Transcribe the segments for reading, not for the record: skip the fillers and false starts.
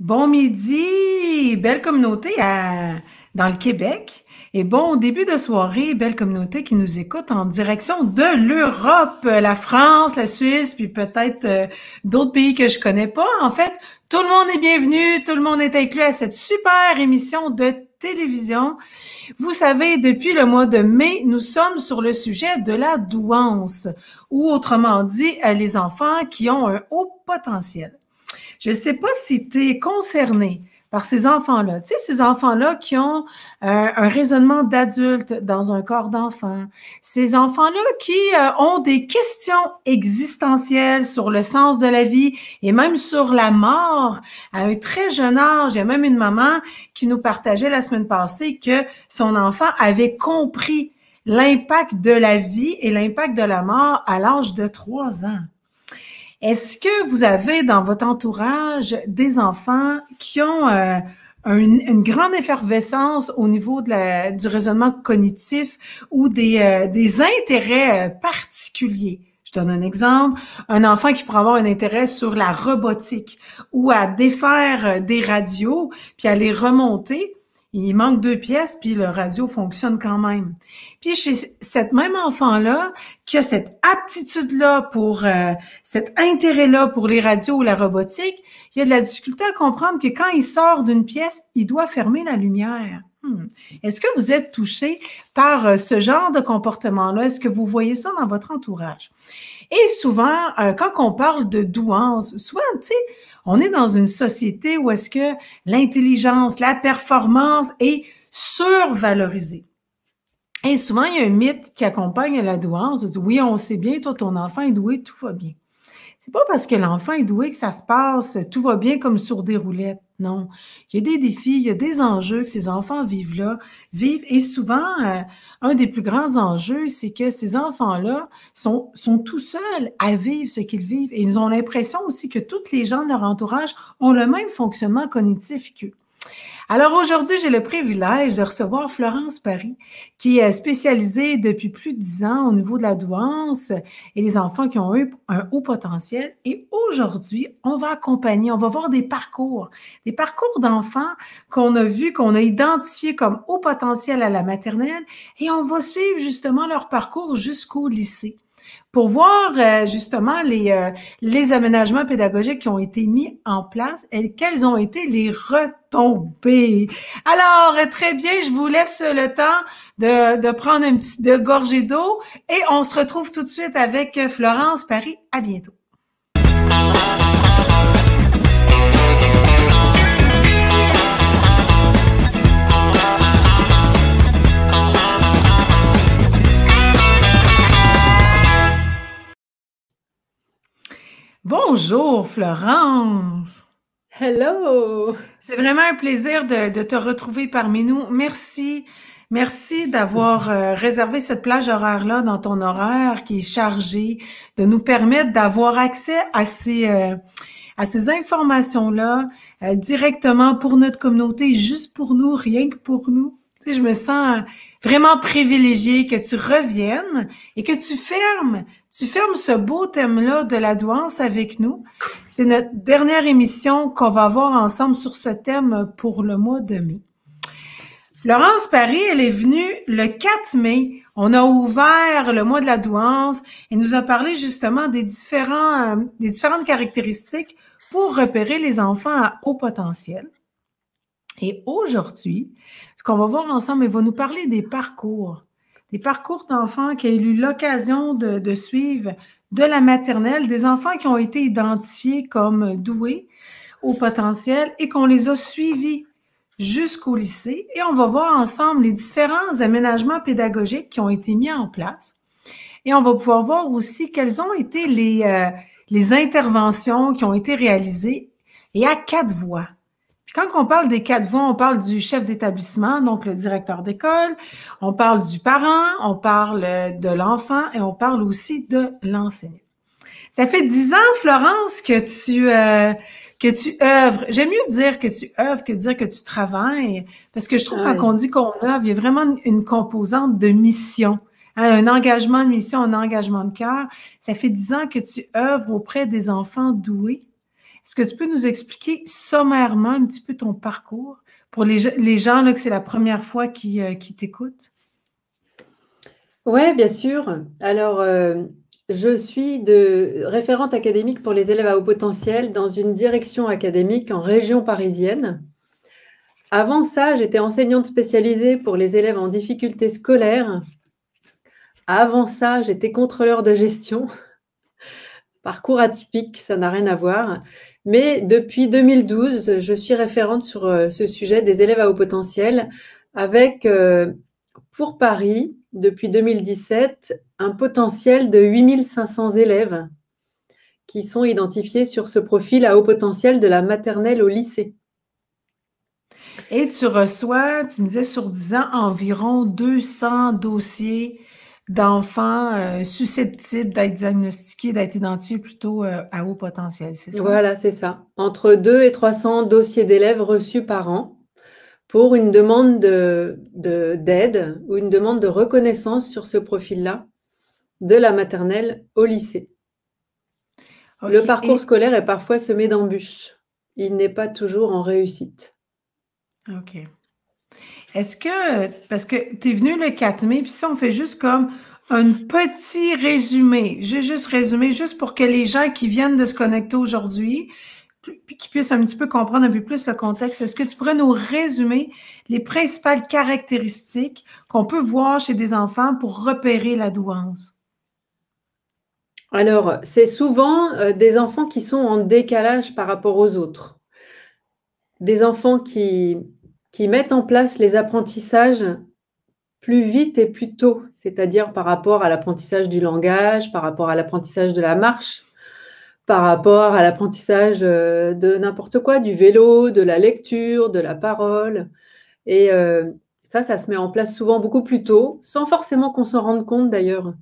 Bon midi, belle communauté dans le Québec. Et bon début de soirée, belle communauté qui nous écoute en direction de l'Europe, la France, la Suisse, puis peut-être d'autres pays que je connais pas. En fait, tout le monde est bienvenu, tout le monde est inclus à cette super émission de télévision. Vous savez, depuis le mois de mai, nous sommes sur le sujet de la douance, ou autrement dit, les enfants qui ont un haut potentiel. Je ne sais pas si tu es concerné par ces enfants-là. Tu sais, ces enfants-là qui ont un raisonnement d'adulte dans un corps d'enfant. Ces enfants-là qui ont des questions existentielles sur le sens de la vie et même sur la mort à un très jeune âge. Il y a même une maman qui nous partageait la semaine passée que son enfant avait compris l'impact de la vie et l'impact de la mort à l'âge de 3 ans. Est-ce que vous avez dans votre entourage des enfants qui ont une grande effervescence au niveau du raisonnement cognitif ou des intérêts particuliers? Je donne un exemple, un enfant qui pourrait avoir un intérêt sur la robotique ou à défaire des radios puis à les remonter. Il manque 2 pièces, puis le radio fonctionne quand même. Puis chez cette même enfant-là, qui a cette aptitude-là pour, cet intérêt-là pour les radios ou la robotique, il y a de la difficulté à comprendre que quand il sort d'une pièce, il doit fermer la lumière. Est-ce que vous êtes touché par ce genre de comportement-là? Est-ce que vous voyez ça dans votre entourage? Et souvent, quand on parle de douance, souvent, tu sais, on est dans une société où est-ce que l'intelligence, la performance est survalorisée. Et souvent, il y a un mythe qui accompagne la douance. On dit, oui, on sait bien, toi, ton enfant est doué, tout va bien. C'est pas parce que l'enfant est doué que ça se passe, tout va bien comme sur des roulettes. Non. Il y a des défis, il y a des enjeux que ces enfants vivent. Et souvent, un des plus grands enjeux, c'est que ces enfants-là sont tout seuls à vivre ce qu'ils vivent. Et ils ont l'impression aussi que tous les gens de leur entourage ont le même fonctionnement cognitif qu'eux. Alors aujourd'hui, j'ai le privilège de recevoir Florence Paris, qui est spécialisée depuis plus de 10 ans au niveau de la douance et les enfants qui ont eu un haut potentiel. Et aujourd'hui, on va voir des parcours d'enfants qu'on a vus, qu'on a identifiés comme haut potentiel à la maternelle et on va suivre justement leur parcours jusqu'au lycée, pour voir justement les aménagements pédagogiques qui ont été mis en place et quelles ont été les retombées. Alors, très bien, je vous laisse le temps de prendre une petite gorgée d'eau et on se retrouve tout de suite avec Florence Paris. À bientôt. Bonjour Florence. Hello! C'est vraiment un plaisir de te retrouver parmi nous. Merci d'avoir réservé cette plage horaire-là dans ton horaire qui est chargé, de nous permettre d'avoir accès à ces informations-là directement pour notre communauté, juste pour nous, rien que pour nous. Tu sais, je me sens vraiment privilégiée que tu reviennes et que tu fermes ce beau thème-là de la douance avec nous. C'est notre dernière émission qu'on va avoir ensemble sur ce thème pour le mois de mai. Florence Paris, elle est venue le 4 mai. On a ouvert le mois de la douance et nous a parlé justement des différentes caractéristiques pour repérer les enfants à haut potentiel. Et aujourd'hui, ce qu'on va voir ensemble, elle va nous parler des parcours d'enfants qui ont eu l'occasion de suivre de la maternelle, des enfants qui ont été identifiés comme doués, au potentiel, et qu'on les a suivis jusqu'au lycée. Et on va voir ensemble les différents aménagements pédagogiques qui ont été mis en place. Et on va pouvoir voir aussi quelles ont été les interventions qui ont été réalisées et à 4 voix. Puis quand on parle des 4 voix, on parle du chef d'établissement, donc le directeur d'école, on parle du parent, on parle de l'enfant et on parle aussi de l'enseignant. Ça fait 10 ans, Florence, que tu œuvres. J'aime mieux dire que tu œuvres que dire que tu travailles, parce que je trouve que quand on dit qu'on œuvre, il y a vraiment une composante de mission. Un engagement de mission, un engagement de cœur. Ça fait 10 ans que tu œuvres auprès des enfants doués. Est-ce que tu peux nous expliquer sommairement un petit peu ton parcours pour les gens là, que c'est la première fois qui t'écoutent? Ouais, bien sûr. Alors, je suis référente académique pour les élèves à haut potentiel dans une direction académique en région parisienne. Avant ça, j'étais enseignante spécialisée pour les élèves en difficulté scolaire. Avant ça, j'étais contrôleur de gestion. Parcours atypique, ça n'a rien à voir. Mais depuis 2012, je suis référente sur ce sujet des élèves à haut potentiel avec, pour Paris, depuis 2017, un potentiel de 8500 élèves qui sont identifiés sur ce profil à haut potentiel de la maternelle au lycée. Et tu reçois, tu me disais sur 10 ans, environ 200 dossiers d'enfants susceptibles d'être diagnostiqués, d'être identifiés plutôt à haut potentiel, c'est ça? Voilà, c'est ça. Entre 2 et 300 dossiers d'élèves reçus par an pour une demande d'aide ou une demande de reconnaissance sur ce profil-là, de la maternelle au lycée. OK. Le parcours scolaire est parfois semé d'embûches. Il n'est pas toujours en réussite. OK. Est-ce que, parce que tu es venu le 4 mai, puis si on fait juste comme un petit résumé, j'ai juste résumé, juste pour que les gens qui viennent de se connecter aujourd'hui, puis qui puissent un petit peu comprendre un peu plus le contexte, est-ce que tu pourrais nous résumer les principales caractéristiques qu'on peut voir chez des enfants pour repérer la douance? Alors, c'est souvent des enfants qui sont en décalage par rapport aux autres. Des enfants qui mettent en place les apprentissages plus vite et plus tôt, c'est-à-dire par rapport à l'apprentissage du langage, par rapport à l'apprentissage de la marche, par rapport à l'apprentissage de n'importe quoi, du vélo, de la lecture, de la parole. Et ça se met en place souvent beaucoup plus tôt, sans forcément qu'on s'en rende compte d'ailleurs.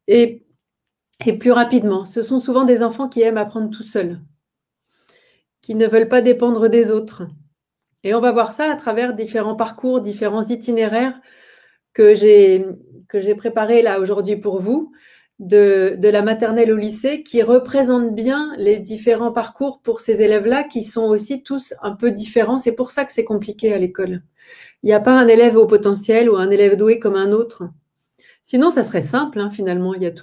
Et plus rapidement. Ce sont souvent des enfants qui aiment apprendre tout seuls, qui ne veulent pas dépendre des autres. Et on va voir ça à travers différents parcours, différents itinéraires que j'ai préparés là aujourd'hui pour vous, de la maternelle au lycée, qui représentent bien les différents parcours pour ces élèves-là, qui sont aussi tous un peu différents. C'est pour ça que c'est compliqué à l'école. Il n'y a pas un élève au potentiel ou un élève doué comme un autre. Sinon, ça serait simple, hein, finalement. Il y a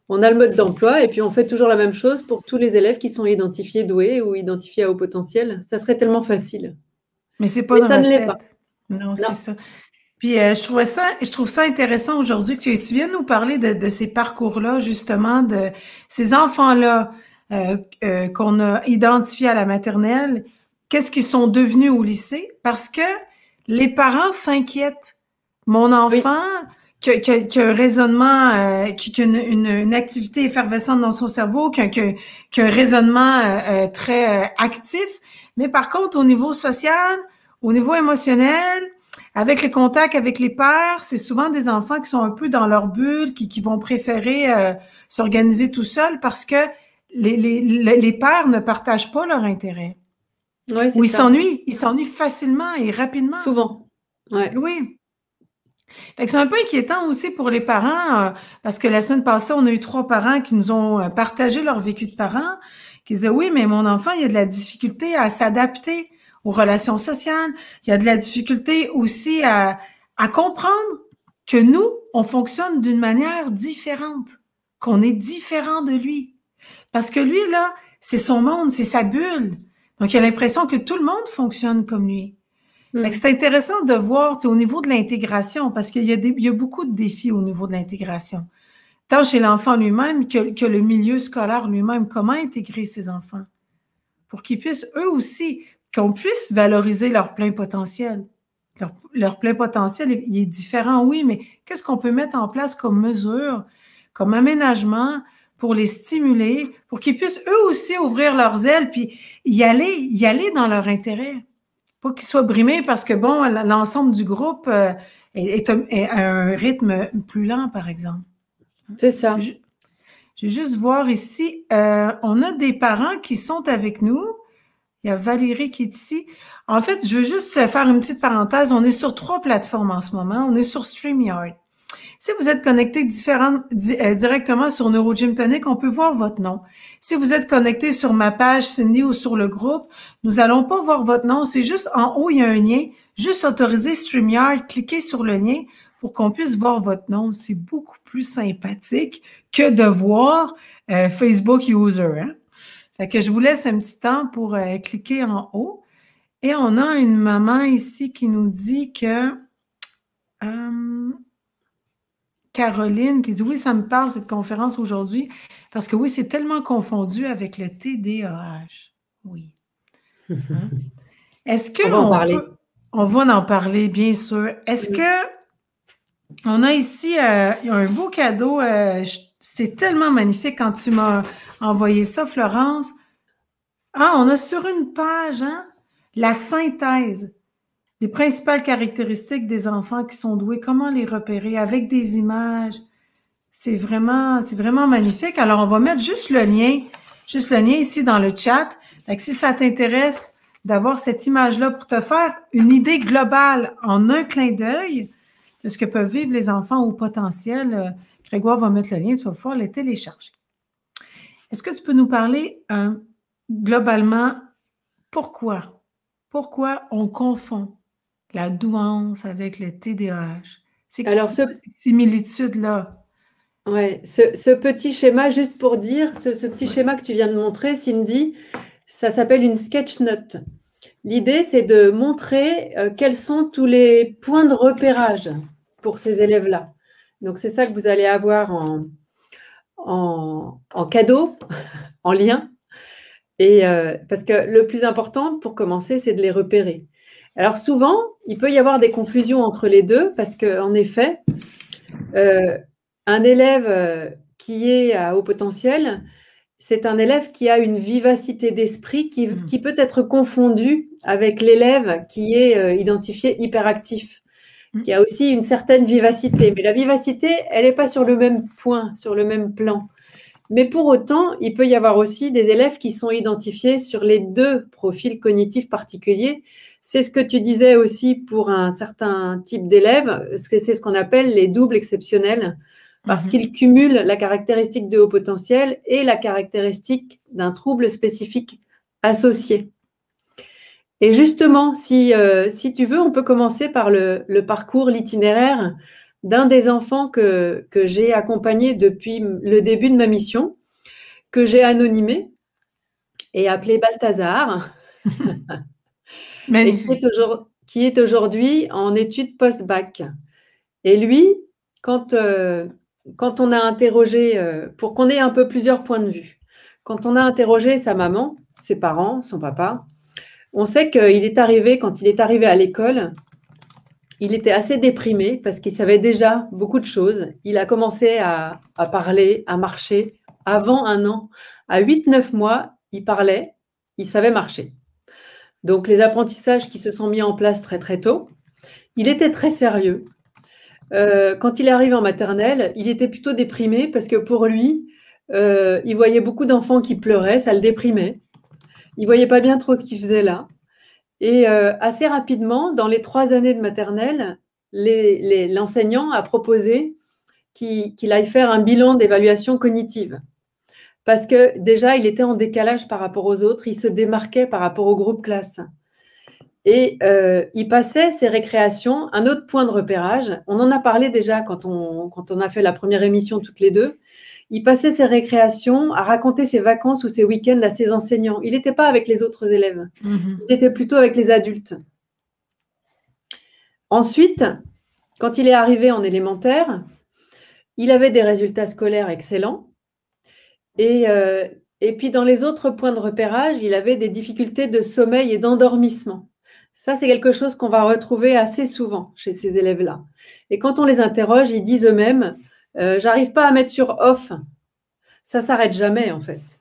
on a le mode d'emploi et puis on fait toujours la même chose pour tous les élèves qui sont identifiés doués ou identifiés à haut potentiel. Ça serait tellement facile. Mais c'est pas Mais une ça ne l'est pas. recette. Non, c'est Non. ça. Puis je trouve ça intéressant aujourd'hui que tu viennes nous parler de ces parcours-là, justement, de ces enfants-là qu'on a identifiés à la maternelle, qu'est-ce qu'ils sont devenus au lycée? Parce que les parents s'inquiètent. Mon Oui. enfant qui a un raisonnement, qui a une activité effervescente dans son cerveau, qui a un raisonnement très actif, mais par contre, au niveau social, au niveau émotionnel, avec les contacts avec les pairs, c'est souvent des enfants qui sont un peu dans leur bulle, qui vont préférer s'organiser tout seuls parce que les pairs ne partagent pas leur intérêt. Oui, c'est Ou ça. ils s'ennuient facilement et rapidement. Souvent. Ouais. Oui. Fait que c'est un peu inquiétant aussi pour les parents, parce que la semaine passée, on a eu 3 parents qui nous ont partagé leur vécu de parents, qui disaient, oui, mais mon enfant, il a de la difficulté à s'adapter aux relations sociales. Il y a de la difficulté aussi à comprendre que nous, on fonctionne d'une manière différente, qu'on est différent de lui. Parce que lui, là, c'est son monde, c'est sa bulle. Donc, il a l'impression que tout le monde fonctionne comme lui. Fait que c'est intéressant de voir, tu sais, au niveau de l'intégration, parce qu'il y a beaucoup de défis au niveau de l'intégration. Tant chez l'enfant lui-même que le milieu scolaire lui-même, comment intégrer ses enfants pour qu'ils puissent eux aussi, qu'on puisse valoriser leur plein potentiel. Leur plein potentiel, il est différent, oui, mais qu'est-ce qu'on peut mettre en place comme mesure, comme aménagement pour les stimuler, pour qu'ils puissent eux aussi ouvrir leurs ailes puis y aller dans leur intérêt. Pas qu'ils soient brimés parce que, bon, l'ensemble du groupe est à un rythme plus lent, par exemple. C'est ça. Je vais juste voir ici. On a des parents qui sont avec nous. Il y a Valérie qui est ici. En fait, je veux juste faire une petite parenthèse. On est sur 3 plateformes en ce moment. On est sur StreamYard. Si vous êtes connecté directement sur NeuroGym Tonic, on peut voir votre nom. Si vous êtes connecté sur ma page Cindy ou sur le groupe, nous n'allons pas voir votre nom. C'est juste en haut, il y a un lien. Juste autoriser StreamYard, cliquez sur le lien pour qu'on puisse voir votre nom. C'est beaucoup plus sympathique que de voir Facebook User. Hein? Fait que je vous laisse un petit temps pour cliquer en haut. Et on a une maman ici qui nous dit que Caroline qui dit oui, ça me parle cette conférence aujourd'hui parce que oui, c'est tellement confondu avec le TDAH. Oui. Hein? Est-ce que on va en parler, bien sûr. Est-ce que on a ici un beau cadeau? C'est tellement magnifique quand tu m'as envoyé ça, Florence. Ah, on a sur une page, hein, la synthèse des principales caractéristiques des enfants qui sont doués, comment les repérer avec des images. C'est vraiment magnifique. Alors, on va mettre juste le lien ici dans le chat. Fait que si ça t'intéresse d'avoir cette image-là pour te faire une idée globale en un clin d'œil de ce que peuvent vivre les enfants au potentiel, Grégoire va mettre le lien, tu vas pouvoir les télécharger. Est-ce que tu peux nous parler globalement pourquoi on confond la douance avec le TDAH? C'est quoi ces similitudes-là? Oui, ce petit schéma, juste pour dire, ce petit schéma que tu viens de montrer, Cindy, ça s'appelle une sketch note. L'idée, c'est de montrer quels sont tous les points de repérage pour ces élèves-là. Donc, c'est ça que vous allez avoir en cadeau, en lien. Et parce que le plus important, pour commencer, c'est de les repérer. Alors, souvent, il peut y avoir des confusions entre les deux parce qu'en effet, un élève qui est à haut potentiel, c'est un élève qui a une vivacité d'esprit qui peut être confondue avec l'élève qui est identifié hyperactif, qui a aussi une certaine vivacité. Mais la vivacité, elle n'est pas sur le même point, sur le même plan. Mais pour autant, il peut y avoir aussi des élèves qui sont identifiés sur les deux profils cognitifs particuliers. C'est ce que tu disais aussi pour un certain type d'élèves, c'est ce qu'on appelle les doubles exceptionnels, parce qu'ils cumulent la caractéristique de haut potentiel et la caractéristique d'un trouble spécifique associé. Et justement, si tu veux, on peut commencer par le parcours, l'itinéraire d'un des enfants que j'ai accompagné depuis le début de ma mission, que j'ai anonymé et appelé Balthazar, et qui est aujourd'hui en études post-bac. Et lui, quand on a interrogé, pour qu'on ait un peu plusieurs points de vue, quand on a interrogé sa maman, ses parents, son papa, on sait qu'il est arrivé, quand il est arrivé à l'école, il était assez déprimé parce qu'il savait déjà beaucoup de choses. Il a commencé à parler, à marcher avant 1 an. À 8-9 mois, il parlait, il savait marcher. Donc, les apprentissages qui se sont mis en place très, très tôt. Il était très sérieux. Quand il est arrivé en maternelle, il était plutôt déprimé parce que pour lui, il voyait beaucoup d'enfants qui pleuraient, ça le déprimait. Il ne voyait pas bien trop ce qu'il faisait là. Et assez rapidement, dans les 3 années de maternelle, l'enseignant a proposé qu'il aille faire un bilan d'évaluation cognitive. Parce que déjà, il était en décalage par rapport aux autres, il se démarquait par rapport au groupe classe. Et il passait ses récréations, un autre point de repérage, on en a parlé déjà quand on a fait la première émission toutes les deux, il passait ses récréations à raconter ses vacances ou ses week-ends à ses enseignants. Il n'était pas avec les autres élèves, il était plutôt avec les adultes. Ensuite, quand il est arrivé en élémentaire, il avait des résultats scolaires excellents. Et puis, dans les autres points de repérage, il avait des difficultés de sommeil et d'endormissement. Ça, c'est quelque chose qu'on va retrouver assez souvent chez ces élèves-là. Et quand on les interroge, ils disent eux-mêmes « j'arrive pas à mettre sur off ». Ça ne s'arrête jamais, en fait.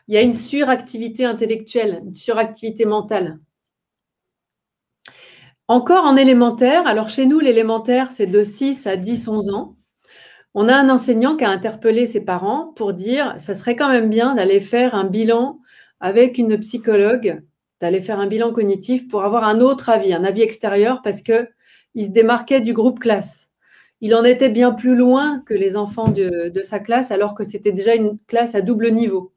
Il y a une suractivité intellectuelle, une suractivité mentale. Encore en élémentaire, alors chez nous, l'élémentaire, c'est de 6 à 10-11 ans. On a un enseignant qui a interpellé ses parents pour dire « ça serait quand même bien d'aller faire un bilan avec une psychologue, d'aller faire un bilan cognitif pour avoir un autre avis, un avis extérieur parce qu'il se démarquait du groupe classe. il en était bien plus loin que les enfants de sa classe, alors que c'était déjà une classe à double niveau.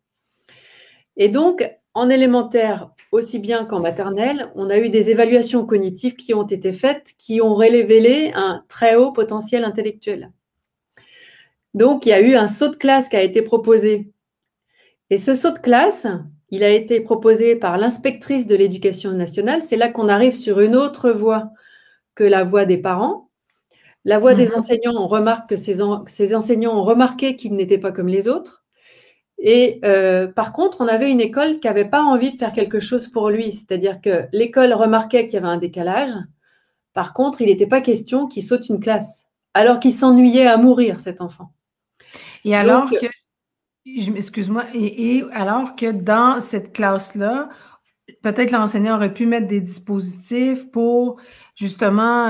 Et donc, en élémentaire, aussi bien qu'en maternelle, on a eu des évaluations cognitives qui ont été faites, qui ont révélé un très haut potentiel intellectuel. Donc, il y a eu un saut de classe qui a été proposé. Et ce saut de classe, il a été proposé par l'inspectrice de l'éducation nationale. C'est là qu'on arrive sur une autre voie que la voie des parents. La voie des enseignants, on remarque que ces enseignants ont remarqué qu'ils n'étaient pas comme les autres. Et par contre, on avait une école qui n'avait pas envie de faire quelque chose pour lui. C'est-à-dire que l'école remarquait qu'il y avait un décalage. Par contre, il n'était pas question qu'il saute une classe, alors qu'il s'ennuyait à mourir, cet enfant. Et alors que, excuse-moi, et alors que dans cette classe-là, peut-être l'enseignant aurait pu mettre des dispositifs pour justement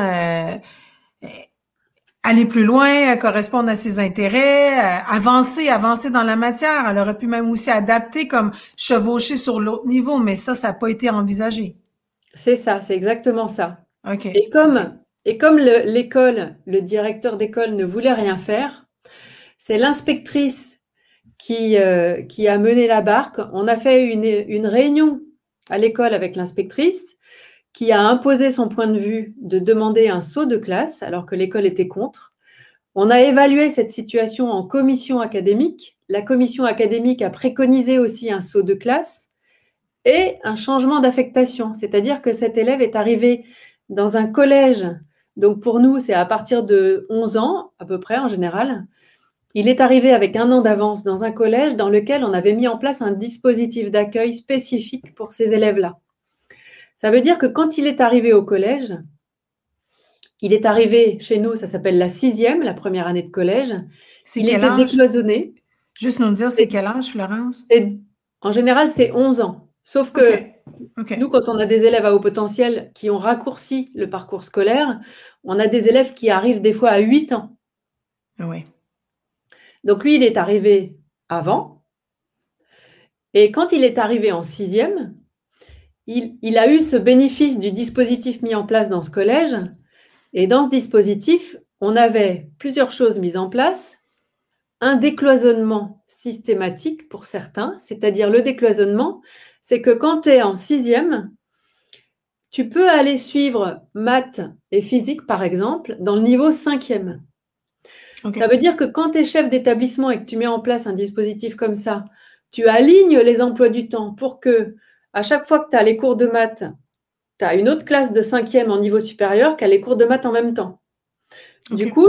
aller plus loin, correspondre à ses intérêts, avancer dans la matière. Elle aurait pu même aussi adapter, comme chevaucher sur l'autre niveau, mais ça n'a pas été envisagé. C'est ça, c'est exactement ça. OK. Et comme l'école, le directeur d'école ne voulait rien faire, c'est l'inspectrice qui a mené la barque. On a fait une réunion à l'école avec l'inspectrice qui a imposé son point de vue de demander un saut de classe alors que l'école était contre. On a évalué cette situation en commission académique. La commission académique a préconisé aussi un saut de classe et un changement d'affectation, c'est-à-dire que cet élève est arrivé dans un collège. Donc pour nous, c'est à partir de 11 ans à peu près en général. Il est arrivé avec 1 an d'avance dans un collège dans lequel on avait mis en place un dispositif d'accueil spécifique pour ces élèves-là. Ça veut dire que quand il est arrivé au collège, il est arrivé chez nous, ça s'appelle la 6e, la première année de collège. Il était décloisonné. Juste nous dire, c'est quel âge, Florence? En général, c'est 11 ans. Sauf que nous, quand on a des élèves à haut potentiel qui ont raccourci le parcours scolaire, on a des élèves qui arrivent des fois à 8 ans. Oui. Donc lui, il est arrivé avant. Et quand il est arrivé en 6e, il a eu ce bénéfice du dispositif mis en place dans ce collège. Et dans ce dispositif, on avait plusieurs choses mises en place. Un décloisonnement systématique pour certains, c'est-à-dire le décloisonnement, c'est que quand tu es en 6e, tu peux aller suivre maths et physique, par exemple, dans le niveau 5e. Okay. Ça veut dire que quand tu es chef d'établissement et que tu mets en place un dispositif comme ça, tu alignes les emplois du temps pour que, à chaque fois que tu as les cours de maths, tu as une autre classe de 5e en niveau supérieur qui a les cours de maths en même temps. Okay. Du coup,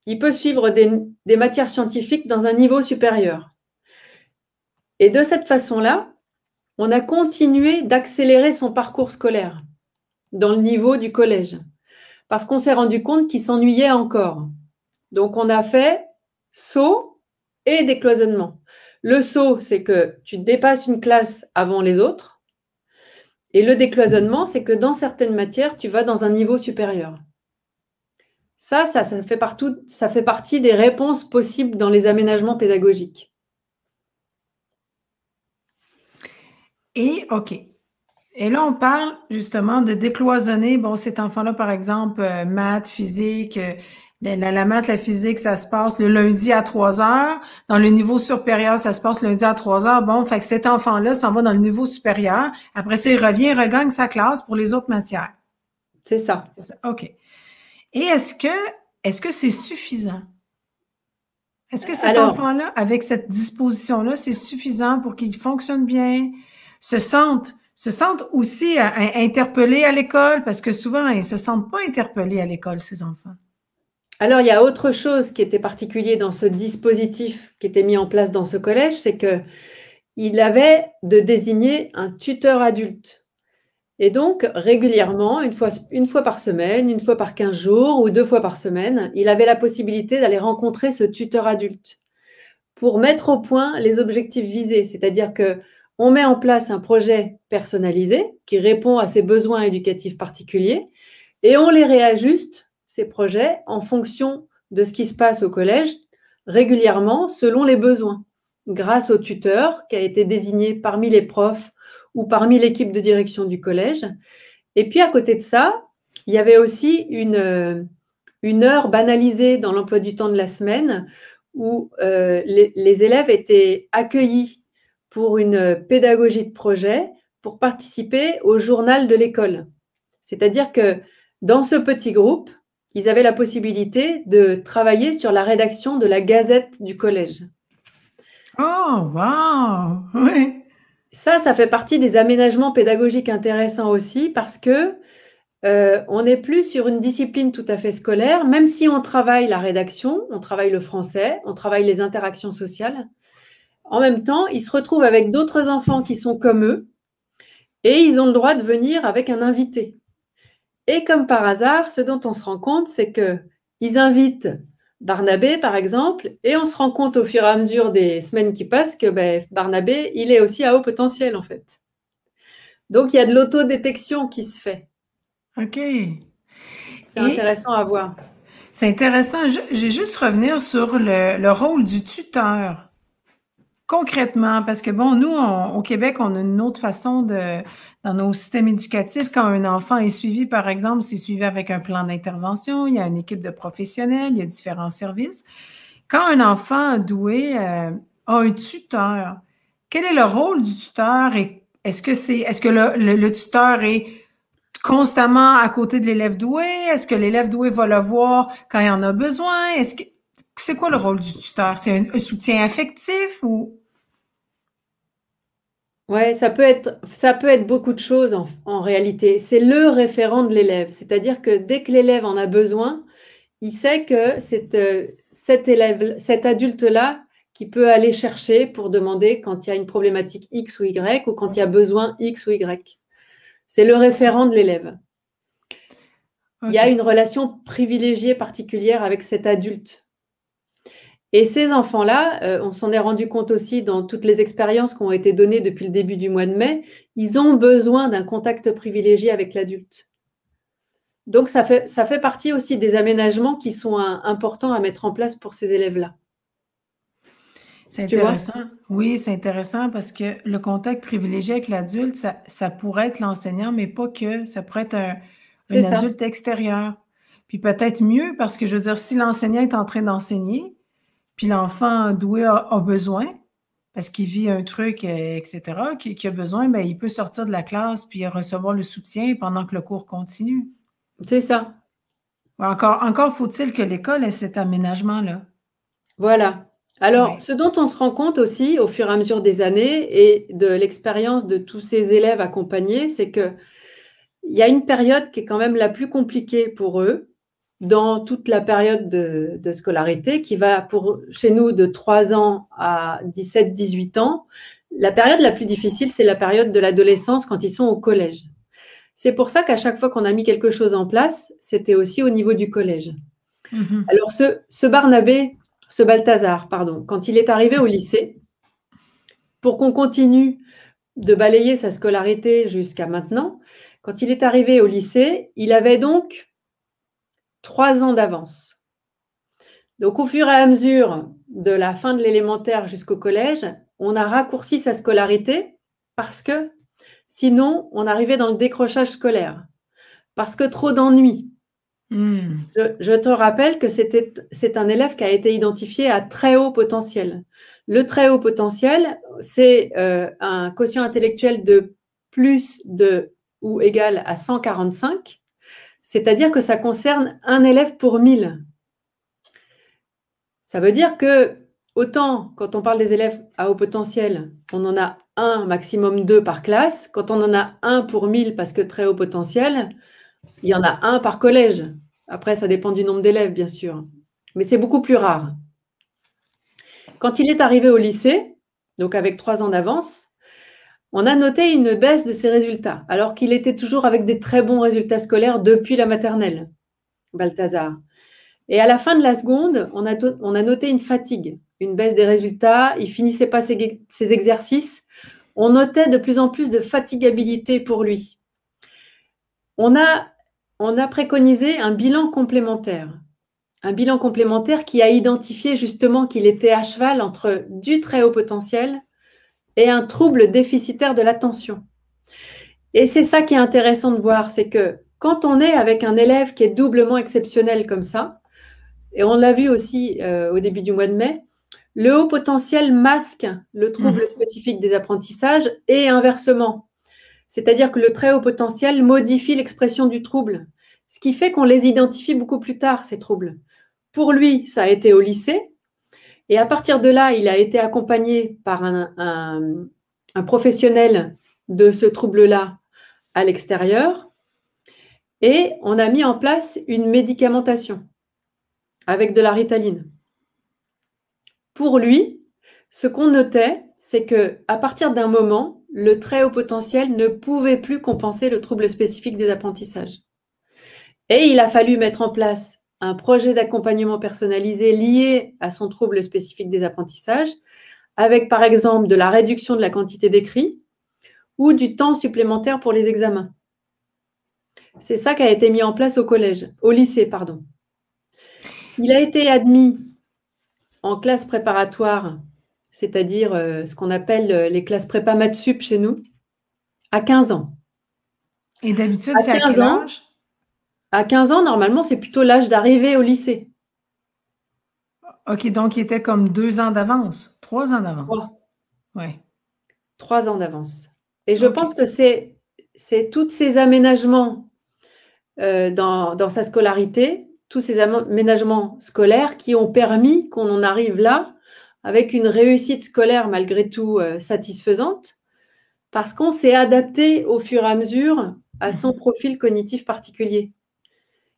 il peut suivre des matières scientifiques dans un niveau supérieur. Et de cette façon-là, on a continué d'accélérer son parcours scolaire dans le niveau du collège parce qu'on s'est rendu compte qu'il s'ennuyait encore. Donc, on a fait saut et décloisonnement. Le saut, c'est que tu dépasses une classe avant les autres. Et le décloisonnement, c'est que dans certaines matières, tu vas dans un niveau supérieur. Ça fait partie des réponses possibles dans les aménagements pédagogiques. Et, OK. Et là, on parle justement de décloisonner, bon, cet enfant-là, par exemple, maths, physique, la maths, la physique, ça se passe le lundi à 3 heures. Dans le niveau supérieur, ça se passe lundi à 3 heures. Bon, fait que cet enfant-là s'en va dans le niveau supérieur. Après ça, il revient, il regagne sa classe pour les autres matières. C'est ça. OK. Et est-ce que c'est suffisant? Est-ce que cet enfant-là, avec cette disposition-là, c'est suffisant pour qu'il fonctionne bien, se sente aussi interpellés à l'école? Parce que souvent, ils ne se sentent pas interpellés à l'école, ces enfants. Alors, il y a autre chose qui était particulier dans ce dispositif qui était mis en place dans ce collège, c'est qu'il avait de désigner un tuteur adulte. Et donc, régulièrement, une fois par semaine, une fois par 15 jours ou 2 fois par semaine, il avait la possibilité d'aller rencontrer ce tuteur adulte pour mettre au point les objectifs visés. C'est-à-dire qu'on met en place un projet personnalisé qui répond à ses besoins éducatifs particuliers et on les réajuste, ces projets, en fonction de ce qui se passe au collège, régulièrement selon les besoins, grâce au tuteur qui a été désigné parmi les profs ou parmi l'équipe de direction du collège. Et puis, à côté de ça, il y avait aussi une heure banalisée dans l'emploi du temps de la semaine où les élèves étaient accueillis pour une pédagogie de projet pour participer au journal de l'école. C'est-à-dire que dans ce petit groupe, ils avaient la possibilité de travailler sur la rédaction de la gazette du collège. Oh, wow! Oui. Ça fait partie des aménagements pédagogiques intéressants aussi parce que on n'est plus sur une discipline tout à fait scolaire, même si on travaille la rédaction, on travaille le français, on travaille les interactions sociales. En même temps, ils se retrouvent avec d'autres enfants qui sont comme eux et ils ont le droit de venir avec un invité. Et comme par hasard, ce dont on se rend compte, c'est qu'ils invitent Barnabé, par exemple, et on se rend compte au fur et à mesure des semaines qui passent que Barnabé, il est aussi à haut potentiel, en fait. Donc, il y a de l'autodétection qui se fait. OK. C'est Et intéressant à voir. c'est intéressant. J'ai juste revenir sur le rôle du tuteur. Concrètement, parce que bon, nous, au Québec, on a une autre façon dans nos systèmes éducatifs, quand un enfant est suivi, par exemple, c'est suivi avec un plan d'intervention, il y a une équipe de professionnels, il y a différents services. Quand un enfant doué a un tuteur, quel est le rôle du tuteur et est-ce que le tuteur est constamment à côté de l'élève doué? Est-ce que l'élève doué va le voir quand il en a besoin? C'est quoi le rôle du tuteur? C'est un soutien affectif ou? Ouais, ça peut être beaucoup de choses en réalité. C'est le référent de l'élève. C'est-à-dire que dès que l'élève en a besoin, il sait que c'est cet élève, cet adulte-là qui peut aller chercher pour demander quand il y a une problématique X ou Y ou quand il y a besoin X ou Y. C'est le référent de l'élève. Il y a OK. une relation privilégiée particulière avec cet adulte. Et ces enfants-là, on s'en est rendu compte aussi dans toutes les expériences qui ont été données depuis le début du mois de mai, ils ont besoin d'un contact privilégié avec l'adulte. Donc, ça fait partie aussi des aménagements qui sont importants à mettre en place pour ces élèves-là. C'est Tu vois? intéressant. Oui, c'est intéressant parce que le contact privilégié avec l'adulte, ça pourrait être l'enseignant, mais pas que. Ça pourrait être C'est un ça. adulte extérieur. Puis peut-être mieux parce que je veux dire, si l'enseignant est en train d'enseigner, puis l'enfant doué a besoin, parce qu'il vit un truc, etc., qui a besoin, ben, il peut sortir de la classe puis recevoir le soutien pendant que le cours continue. C'est ça. Encore faut-il que l'école ait cet aménagement-là. Voilà. Alors, Oui. ce dont on se rend compte aussi au fur et à mesure des années et de l'expérience de tous ces élèves accompagnés, c'est qu'il y a une période qui est quand même la plus compliquée pour eux dans toute la période de scolarité qui va pour chez nous de 3 ans à 17-18 ans. La période la plus difficile, c'est la période de l'adolescence quand ils sont au collège. C'est pour ça qu'à chaque fois qu'on a mis quelque chose en place, c'était aussi au niveau du collège. Mhm. Alors ce Balthazar, pardon, quand il est arrivé au lycée, pour qu'on continue de balayer sa scolarité jusqu'à maintenant, quand il est arrivé au lycée, il avait donc 3 ans d'avance. Donc, au fur et à mesure de la fin de l'élémentaire jusqu'au collège, on a raccourci sa scolarité parce que sinon, on arrivait dans le décrochage scolaire. Parce que trop d'ennuis. Hmm. Je te rappelle que c'est un élève qui a été identifié à très haut potentiel. Le très haut potentiel, c'est un quotient intellectuel de plus de ou égal à 145, c'est-à-dire que ça concerne un élève pour 1000. Ça veut dire que, autant quand on parle des élèves à haut potentiel, on en a un, maximum deux par classe. Quand on en a un pour 1000 parce que très haut potentiel, il y en a un par collège. Après, ça dépend du nombre d'élèves, bien sûr. Mais c'est beaucoup plus rare. Quand il est arrivé au lycée, donc avec 3 ans d'avance, on a noté une baisse de ses résultats, alors qu'il était toujours avec des très bons résultats scolaires depuis la maternelle, Balthazar. Et à la fin de la seconde, on a noté une fatigue, une baisse des résultats. Il ne finissait pas ses exercices. On notait de plus en plus de fatigabilité pour lui. On a préconisé un bilan complémentaire. Un bilan complémentaire qui a identifié justement qu'il était à cheval entre du très haut potentiel et un trouble déficitaire de l'attention. Et c'est ça qui est intéressant de voir, c'est que quand on est avec un élève qui est doublement exceptionnel comme ça, et on l'a vu aussi au début du mois de mai, le haut potentiel masque le trouble spécifique des apprentissages et inversement. C'est-à-dire que le très haut potentiel modifie l'expression du trouble, ce qui fait qu'on les identifie beaucoup plus tard, ces troubles. Pour lui, ça a été au lycée, et à partir de là, il a été accompagné par un professionnel de ce trouble-là à l'extérieur, et on a mis en place une médicamentation avec de la Ritaline. Pour lui, ce qu'on notait, c'est qu'à partir d'un moment, le très haut potentiel ne pouvait plus compenser le trouble spécifique des apprentissages. Et il a fallu mettre en place un projet d'accompagnement personnalisé lié à son trouble spécifique des apprentissages, avec par exemple de la réduction de la quantité d'écrits ou du temps supplémentaire pour les examens. C'est ça qui a été mis en place au lycée, pardon. Il a été admis en classe préparatoire, c'est-à-dire ce qu'on appelle les classes prépa maths sup chez nous, à 15 ans. Et d'habitude, c'est à quel âge? À 15 ans, normalement, c'est plutôt l'âge d'arrivée au lycée. OK, donc il était comme 2 ans d'avance, 3 ans d'avance. 3. Ouais. 3 ans d'avance. Et je pense que c'est tous ces aménagements dans sa scolarité, tous ces aménagements scolaires qui ont permis qu'on en arrive là avec une réussite scolaire malgré tout satisfaisante, parce qu'on s'est adapté au fur et à mesure à son profil cognitif particulier.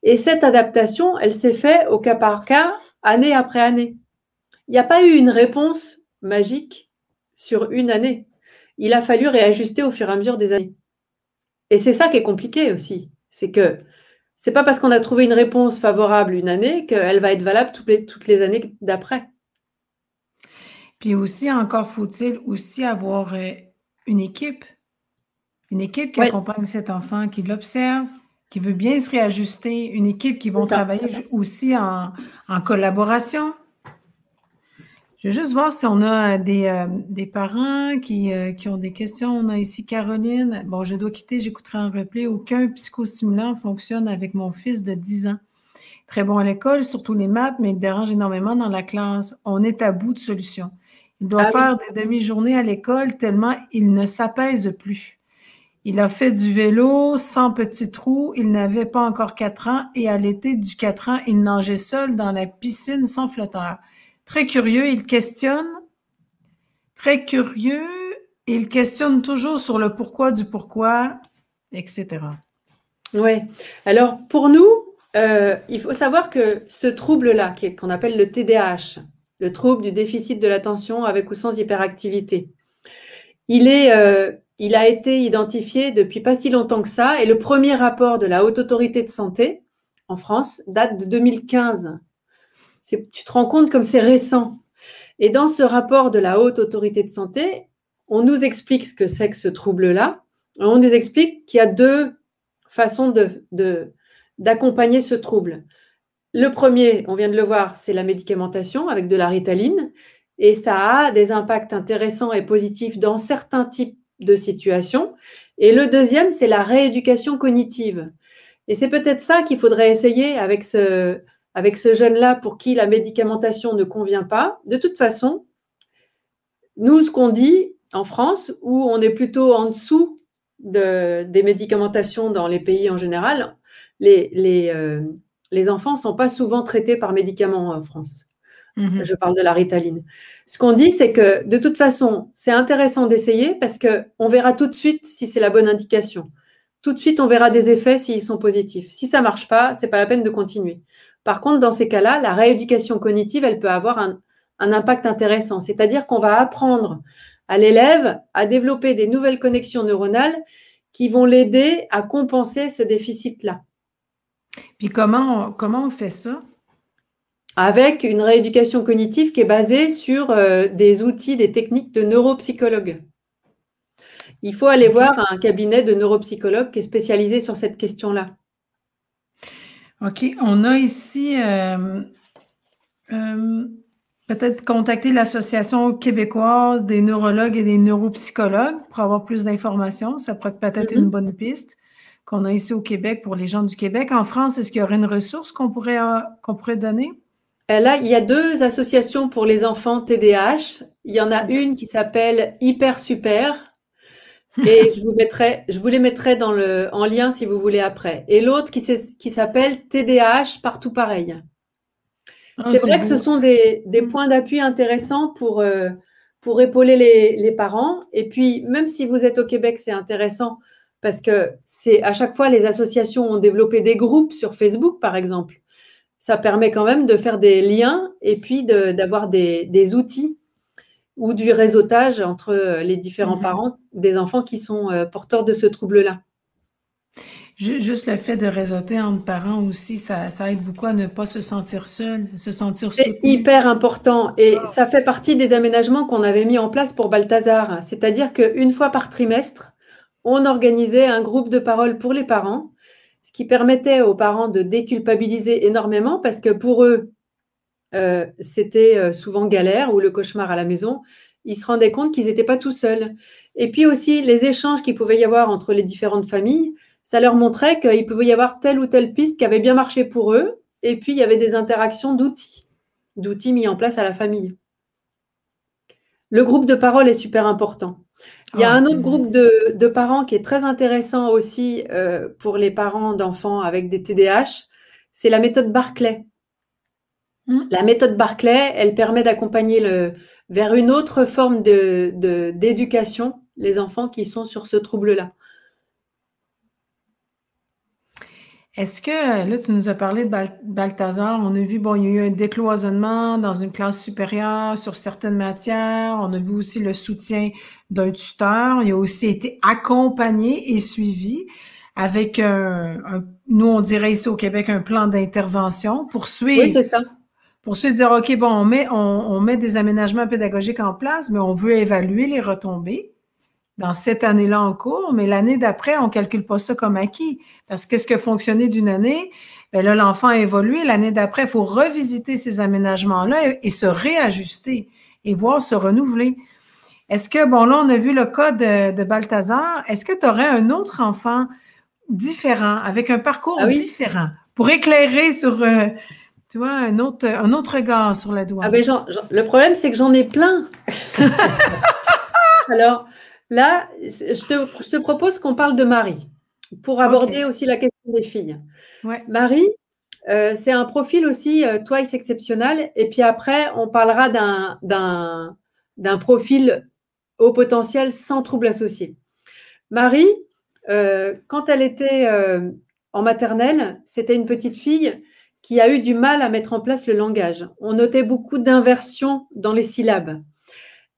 Et cette adaptation, elle s'est faite au cas par cas, année après année. Il n'y a pas eu une réponse magique sur une année. Il a fallu réajuster au fur et à mesure des années. Et c'est ça qui est compliqué aussi. C'est que c'est pas parce qu'on a trouvé une réponse favorable une année qu'elle va être valable toutes les années d'après. Puis aussi, encore faut-il aussi avoir une équipe qui accompagne cet enfant, qui l'observe, qui veut bien se réajuster, une équipe qui vont travailler aussi en collaboration. Je vais juste voir si on a des parents qui ont des questions. On a ici Caroline. Bon, je dois quitter, j'écouterai en replay. Aucun psychostimulant fonctionne avec mon fils de 10 ans. Très bon à l'école, surtout les maths, mais il dérange énormément dans la classe. On est à bout de solutions. Il doit faire des demi-journées à l'école tellement il ne s'apaise plus. Il a fait du vélo sans petit trou. Il n'avait pas encore 4 ans et à l'été du 4 ans, il nageait seul dans la piscine sans flotteur. Très curieux, il questionne. Très curieux, il questionne toujours sur le pourquoi du pourquoi, etc. Oui. Alors, pour nous, il faut savoir que ce trouble-là, qu'on appelle le TDAH, le trouble du déficit de l'attention avec ou sans hyperactivité, il a été identifié depuis pas si longtemps que ça, et le premier rapport de la Haute Autorité de Santé en France date de 2015. Tu te rends compte comme c'est récent. Et dans ce rapport de la Haute Autorité de Santé, on nous explique ce que c'est que ce trouble-là. On nous explique qu'il y a 2 façons d'accompagner ce trouble. Le premier, on vient de le voir, c'est la médicamentation avec de la Ritaline. Et ça a des impacts intéressants et positifs dans certains types de situations. Et le deuxième, c'est la rééducation cognitive. Et c'est peut-être ça qu'il faudrait essayer avec ce jeune-là pour qui la médicamentation ne convient pas. De toute façon, nous, ce qu'on dit en France, où on est plutôt en dessous des médicamentations dans les pays en général, les enfants ne sont pas souvent traités par médicaments en France. Je parle de la Ritaline. Ce qu'on dit, c'est que de toute façon, c'est intéressant d'essayer parce qu'on verra tout de suite si c'est la bonne indication. Tout de suite, on verra des effets s'ils sont positifs. Si ça ne marche pas, ce n'est pas la peine de continuer. Par contre, dans ces cas-là, la rééducation cognitive, elle peut avoir un impact intéressant. C'est-à-dire qu'on va apprendre à l'élève à développer des nouvelles connexions neuronales qui vont l'aider à compenser ce déficit-là. Puis comment on fait ça? Avec une rééducation cognitive qui est basée sur des outils, des techniques de neuropsychologue. Il faut aller voir un cabinet de neuropsychologue qui est spécialisé sur cette question-là. OK. On a ici peut-être contacter l'Association québécoise des neurologues et des neuropsychologues pour avoir plus d'informations. Ça pourrait être peut-être une bonne piste. qu'on a ici au Québec pour les gens du Québec. En France, est-ce qu'il y aurait une ressource qu'on pourrait donner? Là, il y a 2 associations pour les enfants TDAH. Il y en a une qui s'appelle Hyper Super et je vous les mettrai en lien si vous voulez après. Et l'autre qui s'appelle TDAH Partout Pareil. Ah, C'est c'est vrai que ce beau. sont des points d'appui intéressants pour épauler les parents. Et puis, même si vous êtes au Québec, c'est intéressant parce que à chaque fois, les associations ont développé des groupes sur Facebook, par exemple. Ça permet quand même de faire des liens et puis d'avoir des outils ou du réseautage entre les différents Mhm. parents des enfants qui sont porteurs de ce trouble-là. Juste le fait de réseauter entre parents aussi, ça aide beaucoup à ne pas se sentir seul, se sentir C'est soutenu. hyper important et ça fait partie des aménagements qu'on avait mis en place pour Balthazar. C'est-à-dire qu'une fois par trimestre, on organisait un groupe de parole pour les parents, ce qui permettait aux parents de déculpabiliser énormément parce que pour eux, c'était souvent galère ou le cauchemar à la maison. Ils se rendaient compte qu'ils n'étaient pas tout seuls. Et puis aussi, les échanges qu'il pouvait y avoir entre les différentes familles, ça leur montrait qu'il pouvait y avoir telle ou telle piste qui avait bien marché pour eux. Et puis, il y avait des interactions d'outils mis en place à la famille. Le groupe de parole est super important. Il y a Ah, un autre tellement. groupe de parents qui est très intéressant aussi pour les parents d'enfants avec des TDAH, c'est la méthode Barclay. Hmm. La méthode Barclay, elle permet d'accompagner vers une autre forme d'éducation les enfants qui sont sur ce trouble-là. Est-ce que, là, tu nous as parlé de Balthazar, on a vu, bon, il y a eu un décloisonnement dans une classe supérieure sur certaines matières, on a vu aussi le soutien d'un tuteur, il a aussi été accompagné et suivi avec nous, on dirait ici au Québec, un plan d'intervention Oui, c'est ça. pour suivre, dire, OK, bon, on met des aménagements pédagogiques en place, mais on veut évaluer les retombées dans cette année-là en cours, mais l'année d'après, on calcule pas ça comme acquis. Parce que ce qui a fonctionné d'une année, ben là, l'enfant a évolué. L'année d'après, il faut revisiter ces aménagements-là et se réajuster et voir se renouveler. Est-ce que, bon, là, on a vu le cas de Balthazar. Est-ce que tu aurais un autre enfant différent, avec un Ah parcours oui. différent, pour éclairer sur, tu vois, un autre regard sur la Ah douane? ben, le problème, c'est que j'en ai plein. Alors là, je te propose qu'on parle de Marie pour OK. aborder aussi la question des filles. Ouais. Marie, c'est un profil aussi twice exceptionnel. Et puis après, on parlera d'un profil au potentiel sans trouble associé. Marie, quand elle était en maternelle, c'était une petite fille qui a eu du mal à mettre en place le langage. On notait beaucoup d'inversions dans les syllabes.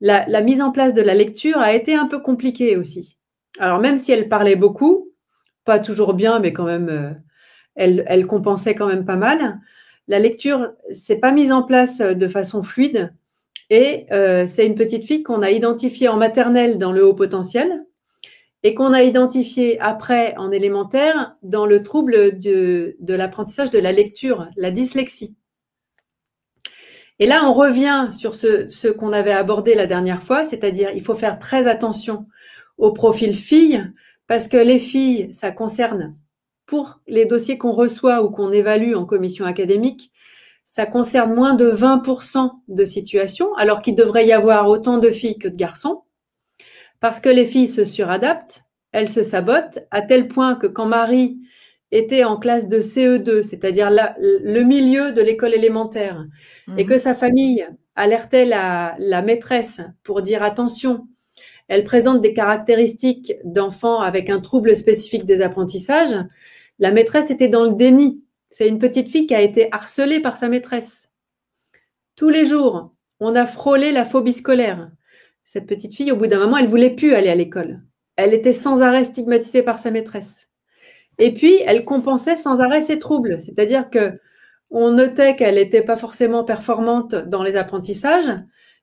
La mise en place de la lecture a été un peu compliquée aussi. Alors même si elle parlait beaucoup, pas toujours bien, mais quand même, elle compensait quand même pas mal. La lecture s'est pas mise en place de façon fluide et c'est une petite fille qu'on a identifiée en maternelle dans le haut potentiel et qu'on a identifié après en élémentaire dans le trouble de l'apprentissage de la lecture, la dyslexie. Et là, on revient sur ce qu'on avait abordé la dernière fois, c'est-à-dire il faut faire très attention au profil filles, parce que les filles, ça concerne, pour les dossiers qu'on reçoit ou qu'on évalue en commission académique, ça concerne moins de 20% de situations, alors qu'il devrait y avoir autant de filles que de garçons, parce que les filles se suradaptent, elles se sabotent, à tel point que quand Marie était en classe de CE2, c'est-à-dire le milieu de l'école élémentaire, et que Mhm. sa famille alertait la maîtresse pour dire attention, elle présente des caractéristiques d'enfants avec un trouble spécifique des apprentissages, la maîtresse était dans le déni. C'est une petite fille qui a été harcelée par sa maîtresse. Tous les jours, on a frôlé la phobie scolaire. Cette petite fille, au bout d'un moment, elle voulait plus aller à l'école. Elle était sans arrêt stigmatisée par sa maîtresse. Et puis, elle compensait sans arrêt ses troubles. C'est-à-dire que on notait qu'elle n'était pas forcément performante dans les apprentissages,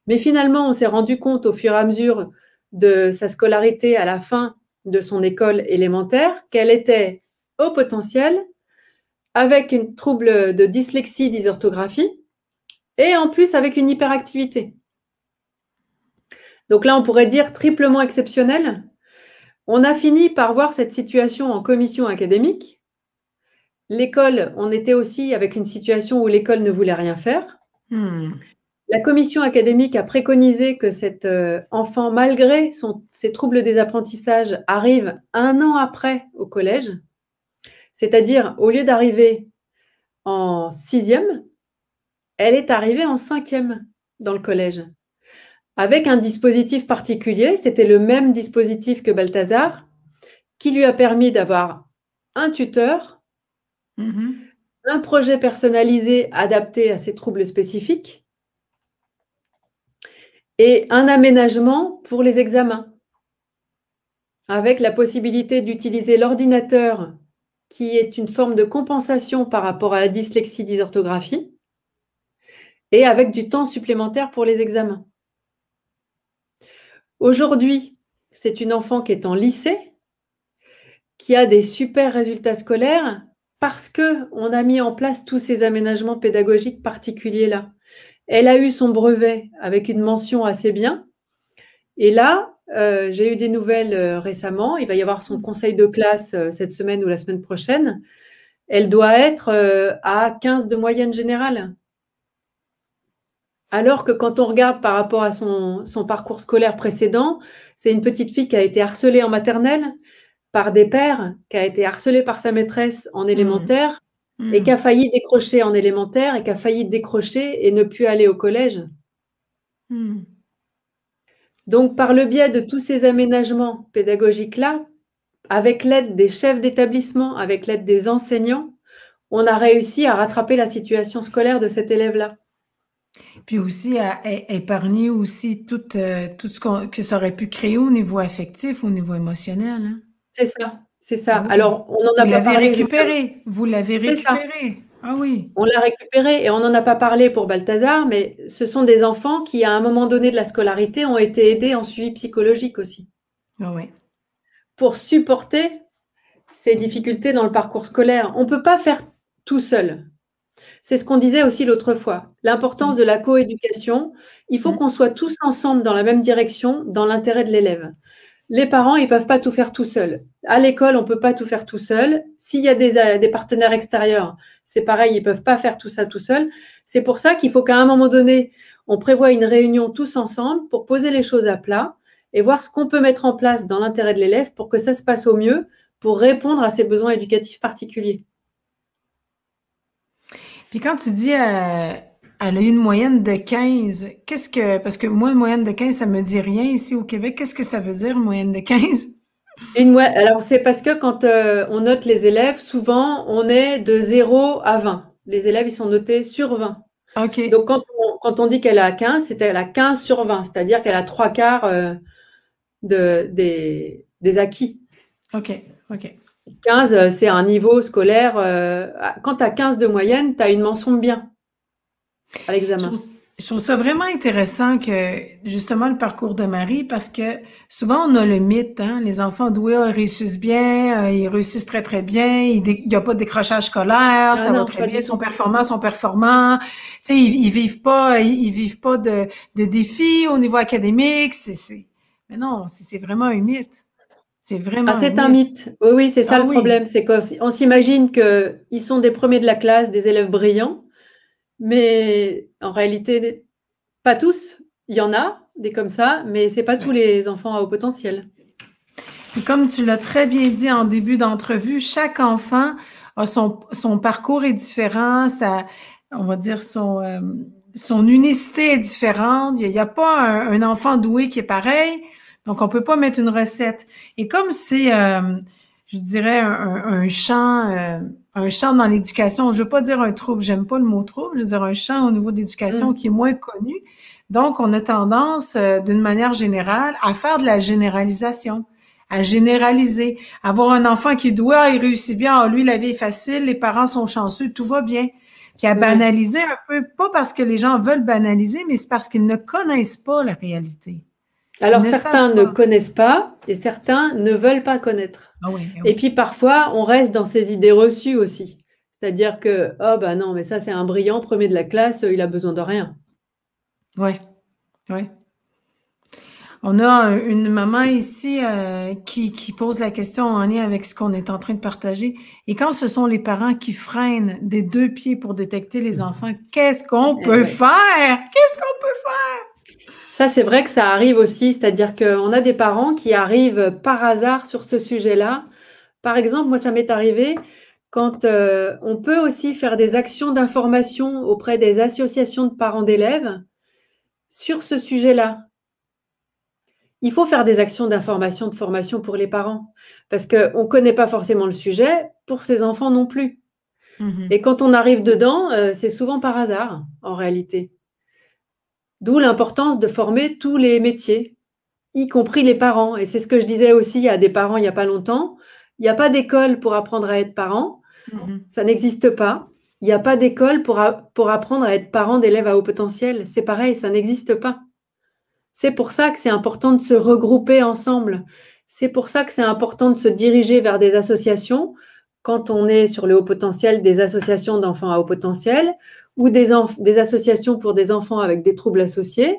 mais finalement, on s'est rendu compte au fur et à mesure de sa scolarité à la fin de son école élémentaire qu'elle était au potentiel, avec un trouble de dyslexie, dysorthographie, et en plus avec une hyperactivité. Donc là, on pourrait dire triplement exceptionnel. On a fini par voir cette situation en commission académique. L'école, on était aussi avec une situation où l'école ne voulait rien faire. La commission académique a préconisé que cet enfant, malgré ses troubles des apprentissages, arrive 1 an après au collège. C'est-à-dire, au lieu d'arriver en 6e, elle est arrivée en 5e dans le collège. Avec un dispositif particulier, c'était le même dispositif que Balthazar, qui lui a permis d'avoir un tuteur, un projet personnalisé adapté à ses troubles spécifiques et un aménagement pour les examens, avec la possibilité d'utiliser l'ordinateur, qui est une forme de compensation par rapport à la dyslexie-dysorthographie, et avec du temps supplémentaire pour les examens. Aujourd'hui, c'est une enfant qui est en lycée, qui a des super résultats scolaires parce qu'on a mis en place tous ces aménagements pédagogiques particuliers-là. Elle a eu son brevet avec une mention assez bien. Et là, j'ai eu des nouvelles récemment. Il va y avoir son conseil de classe cette semaine ou la semaine prochaine. Elle doit être à 15 de moyenne générale. Alors que quand on regarde par rapport à son parcours scolaire précédent, c'est une petite fille qui a été harcelée en maternelle par des pairs, qui a été harcelée par sa maîtresse en élémentaire et qui a failli décrocher en élémentaire et qui a failli décrocher et ne plus aller au collège. Donc, par le biais de tous ces aménagements pédagogiques-là, avec l'aide des chefs d'établissement, avec l'aide des enseignants, on a réussi à rattraper la situation scolaire de cet élève-là. Puis aussi à épargner aussi tout ce que ça aurait pu créer au niveau affectif, au niveau émotionnel. Hein? C'est ça, c'est ça. Oui. Alors, on n'en a pas parlé. Vous l'avez récupéré. Ah oui. On l'a récupéré et on n'en a pas parlé pour Balthazar, mais ce sont des enfants qui, à un moment donné de la scolarité, ont été aidés en suivi psychologique aussi. Ah oui. Pour supporter ces difficultés dans le parcours scolaire. On ne peut pas faire tout seul. C'est ce qu'on disait aussi l'autre fois. L'importance de la coéducation. Il faut qu'on soit tous ensemble dans la même direction, dans l'intérêt de l'élève. Les parents, ils ne peuvent pas tout faire tout seuls. À l'école, on ne peut pas tout faire tout seul. S'il y a des partenaires extérieurs, c'est pareil, ils ne peuvent pas faire tout ça tout seuls. C'est pour ça qu'il faut qu'à un moment donné, on prévoit une réunion tous ensemble pour poser les choses à plat et voir ce qu'on peut mettre en place dans l'intérêt de l'élève pour que ça se passe au mieux, pour répondre à ses besoins éducatifs particuliers. Puis quand tu dis elle a eu une moyenne de 15, parce que moi, une moyenne de 15, ça me dit rien ici au Québec. Qu'est-ce que ça veut dire, une moyenne de 15? Alors, c'est parce que quand on note les élèves, souvent, on est de 0 à 20. Les élèves, ils sont notés sur 20. OK. Donc, quand on dit qu'elle a 15, c'est qu'elle a 15 sur 20, c'est-à-dire qu'elle a 3/4 des acquis. OK, OK. 15, c'est un niveau scolaire. Quand tu as 15 de moyenne, tu as une mention bien à l'examen. Je trouve ça vraiment intéressant que, justement, le parcours de Marie, parce que souvent, on a le mythe, hein, les enfants doués, ils réussissent bien, ils réussissent très, très bien, il n'y a pas de décrochage scolaire, ça va très bien, ils sont performants. Tu sais, ils vivent pas de défis au niveau académique, mais non, c'est vraiment un mythe. C'est vraiment c'est un mythe. Oui, c'est ça le problème. C'est qu'on s'imagine qu'ils sont des premiers de la classe, des élèves brillants, mais en réalité, pas tous. Il y en a des comme ça, mais c'est pas tous les enfants à haut potentiel. Et comme tu l'as très bien dit en début d'entrevue, chaque enfant a son parcours est différent, on va dire son unicité est différente. Il n'y a pas un enfant doué qui est pareil. Donc, on peut pas mettre une recette. Et comme c'est, je dirais, un champ dans l'éducation, je veux pas dire un trouble, j'aime pas le mot trouble, je veux dire un champ au niveau de l'éducation qui est moins connu. Donc, on a tendance, d'une manière générale, à faire de la généralisation, à généraliser. Avoir un enfant qui est doué, il réussit bien, lui, la vie est facile, les parents sont chanceux, tout va bien. Puis à banaliser un peu, pas parce que les gens veulent banaliser, mais c'est parce qu'ils ne connaissent pas la réalité. Alors, certains ne connaissent pas et certains ne veulent pas connaître. Ah oui, Et puis, parfois, on reste dans ces idées reçues aussi. C'est-à-dire que, oh, bah non, mais ça, c'est un brillant, premier de la classe, il a besoin de rien. Oui, oui. On a une maman ici qui pose la question en lien avec ce qu'on est en train de partager. Et quand ce sont les parents qui freinent des deux pieds pour détecter les enfants, qu'est-ce qu'on Eh peut ouais. faire? Qu'est-ce qu'on peut faire? Ça, c'est vrai que ça arrive aussi, c'est-à-dire qu'on a des parents qui arrivent par hasard sur ce sujet-là. Par exemple, moi, ça m'est arrivé quand on peut aussi faire des actions d'information auprès des associations de parents d'élèves sur ce sujet-là. Il faut faire des actions d'information, de formation pour les parents, parce qu'on ne connaît pas forcément le sujet, pour ses enfants non plus. Mhm. Et quand on arrive dedans, c'est souvent par hasard, en réalité. D'où l'importance de former tous les métiers, y compris les parents. Et c'est ce que je disais aussi à des parents il n'y a pas longtemps. Il n'y a pas d'école pour apprendre à être parent. Mhm. Ça n'existe pas. Il n'y a pas d'école pour apprendre à être parent d'élèves à haut potentiel. C'est pareil, ça n'existe pas. C'est pour ça que c'est important de se regrouper ensemble. C'est pour ça que c'est important de se diriger vers des associations, quand on est sur le haut potentiel, des associations d'enfants à haut potentiel, ou des associations pour des enfants avec des troubles associés,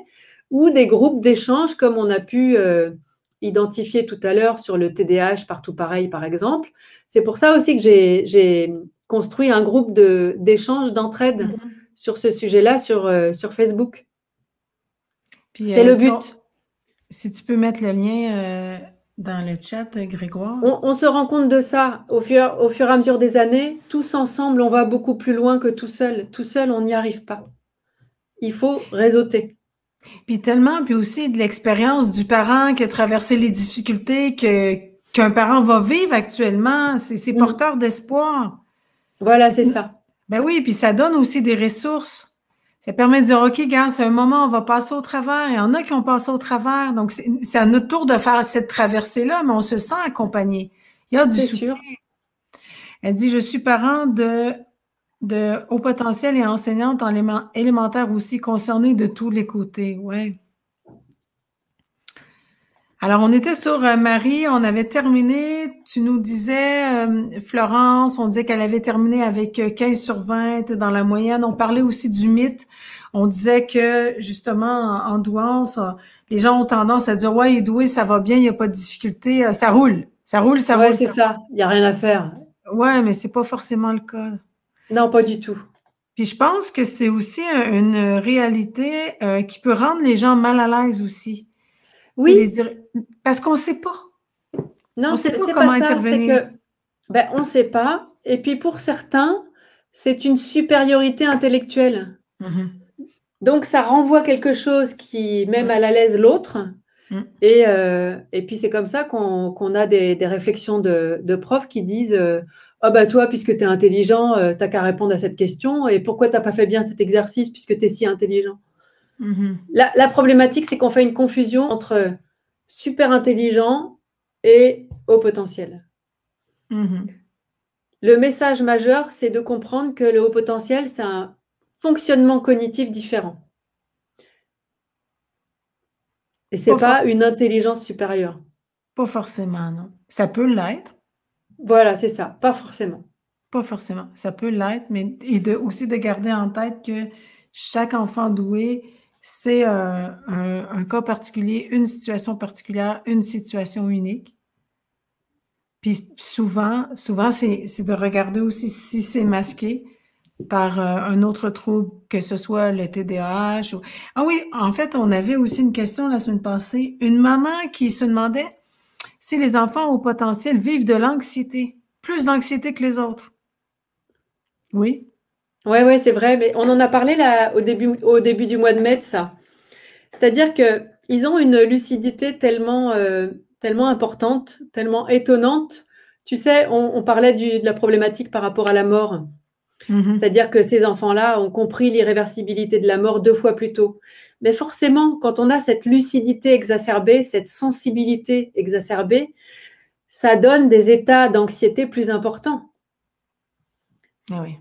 ou des groupes d'échange comme on a pu identifier tout à l'heure sur le TDAH partout pareil, par exemple. C'est pour ça aussi que j'ai construit un groupe d'échange, d'entraide Mhm. sur ce sujet-là sur Facebook. Puis C'est le but. si tu peux mettre le lien dans le chat, Grégoire. On se rend compte de ça au fur et à mesure des années. Tous ensemble, on va beaucoup plus loin que tout seul. Tout seul, on n'y arrive pas. Il faut réseauter. Puis tellement, puis aussi de l'expérience du parent qui a traversé les difficultés qu'un parent va vivre actuellement. C'est Mm. porteur d'espoir. Voilà, c'est ça. Ben oui, puis ça donne aussi des ressources. Ça permet de dire, OK, gars, c'est un moment, on va passer au travers. Il y en a qui ont passé au travers. Donc, c'est à notre tour de faire cette traversée-là, mais on se sent accompagné. Il y a du C'est soutien. sûr. Elle dit, je suis parent de haut potentiel et enseignante en élémentaire aussi, concernée de tous les côtés. Ouais. Alors, on était sur Marie, on avait terminé, tu nous disais, Florence, on disait qu'elle avait terminé avec 15 sur 20 dans la moyenne. On parlait aussi du mythe. On disait que, justement, en douance, les gens ont tendance à dire, ouais, il est doué, ça va bien, il n'y a pas de difficulté, ça roule, ça roule, ça Ouais, roule, c'est ça roule. ça. Il n'y a rien à faire. Ouais, mais c'est pas forcément le cas. Non, pas du tout. Puis je pense que c'est aussi une réalité qui peut rendre les gens mal à l'aise aussi. Tu sais, Oui, parce qu'on sait pas. On non, sait pas c'est pas comment ça. C'est intervenir. que, ben, on ne sait pas. Et puis pour certains, c'est une supériorité intellectuelle. Mhm. Donc ça renvoie quelque chose qui met Mm, mal à l'aise l'autre. mm, Et puis c'est comme ça qu'on a des réflexions de profs qui disent ah bah toi, puisque tu es intelligent, t'as qu'à répondre à cette question. Et pourquoi tu n'as pas fait bien cet exercice puisque tu es si intelligent? mhm, La problématique, c'est qu'on fait une confusion entre super intelligent et haut potentiel. mhm. Le message majeur, c'est de comprendre que le haut potentiel, c'est un fonctionnement cognitif différent. Et ce Pas n'est pas forc- une intelligence supérieure. pas forcément, non. Ça peut l'être, Voilà, c'est ça, pas forcément. pas forcément. Ça peut l'être, mais aussi de garder en tête que chaque enfant doué, c'est un cas particulier, une situation particulière, une situation unique. Puis souvent, c'est de regarder aussi si c'est masqué par un autre trouble, que ce soit le TDAH. Ah oui, en fait, on avait aussi une question la semaine passée. Une maman qui se demandait si les enfants au potentiel vivent de l'anxiété, plus d'anxiété que les autres. Oui. Ouais, ouais, c'est vrai, mais on en a parlé là au début du mois de mai de ça. C'est-à-dire qu'ils ont une lucidité tellement importante, tellement étonnante. Tu sais, on parlait de la problématique par rapport à la mort. Mhm. C'est-à-dire que ces enfants-là ont compris l'irréversibilité de la mort 2 fois plus tôt. Mais forcément, quand on a cette lucidité exacerbée, cette sensibilité exacerbée, ça donne des états d'anxiété plus importants. Ah oui.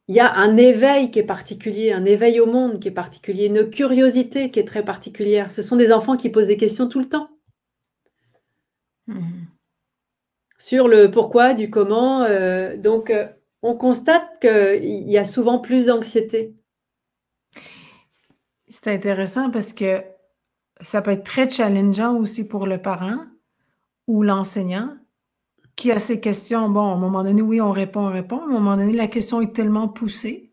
Il y a un éveil qui est particulier, un éveil au monde qui est particulier, une curiosité qui est très particulière. Ce sont des enfants qui posent des questions tout le temps Mhm. sur le pourquoi, du comment. Donc, on constate qu'il y a souvent plus d'anxiété. C'est intéressant parce que ça peut être très challengeant aussi pour le parent ou l'enseignant qui a ces questions. Bon, à un moment donné, oui, on répond, on répond. À un moment donné, la question est tellement poussée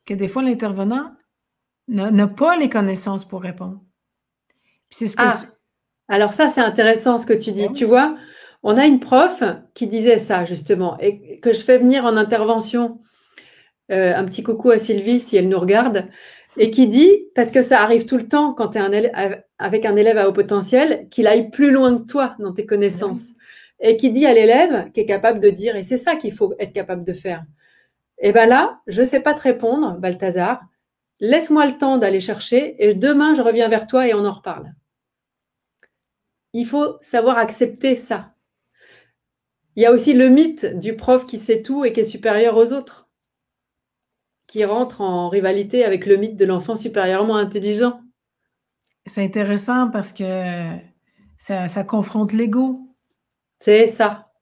que des fois, l'intervenant n'a pas les connaissances pour répondre. Puis c'est ce que... Ah, alors ça, c'est intéressant ce que tu Ben dis. Tu oui, vois, on a une prof qui disait ça justement et que je fais venir en intervention. Un petit coucou à Sylvie si elle nous regarde. Et qui dit, parce que ça arrive tout le temps quand tu es avec un élève à haut potentiel, qu'il aille plus loin que toi dans tes ben oui. connaissances. Et qui dit à l'élève qui est capable de dire, et c'est ça qu'il faut être capable de faire. Et bien là, je ne sais pas te répondre, Balthazar. Laisse-moi le temps d'aller chercher et demain, je reviens vers toi et on en reparle. Il faut savoir accepter ça. Il y a aussi le mythe du prof qui sait tout et qui est supérieur aux autres, qui rentre en rivalité avec le mythe de l'enfant supérieurement intelligent. C'est intéressant parce que ça confronte l'ego. C'est ça.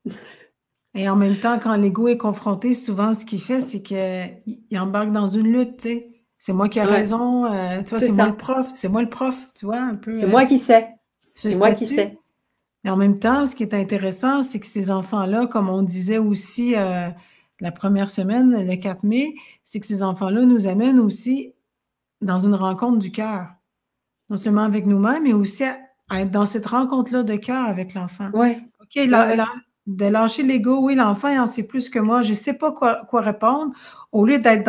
Et en même temps, quand l'ego est confronté, souvent, ce qu'il fait, c'est qu'il embarque dans une lutte, tu sais. C'est moi qui ai Ouais, raison, tu vois, c'est c'est moi le ça. prof, c'est moi le prof, tu vois, un peu C'est moi qui sais. ce C'est moi qui statut. sais. Et en même temps, ce qui est intéressant, c'est que ces enfants-là, comme on disait aussi la première semaine, le 4 mai, c'est que ces enfants-là nous amènent aussi dans une rencontre du cœur. Non seulement avec nous-mêmes, mais aussi à être dans cette rencontre-là de cœur avec l'enfant. Ouais, OK, ouais, ouais. de lâcher l'ego, oui, l'enfant, il en sait plus que moi, je ne sais pas quoi répondre, au lieu d'être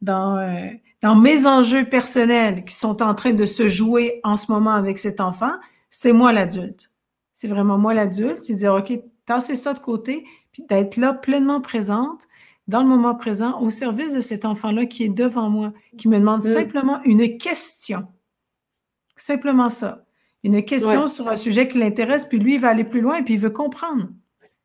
dans, euh, dans mes enjeux personnels qui sont en train de se jouer en ce moment avec cet enfant, c'est moi l'adulte. C'est vraiment moi l'adulte, c'est dire, OK, tasser ça de côté, puis d'être là pleinement présente, dans le moment présent, au service de cet enfant-là qui est devant moi, qui me demande Mm, simplement une question. Simplement ça. Une question ouais, sur un sujet qui l'intéresse, puis lui, il va aller plus loin, puis il veut comprendre.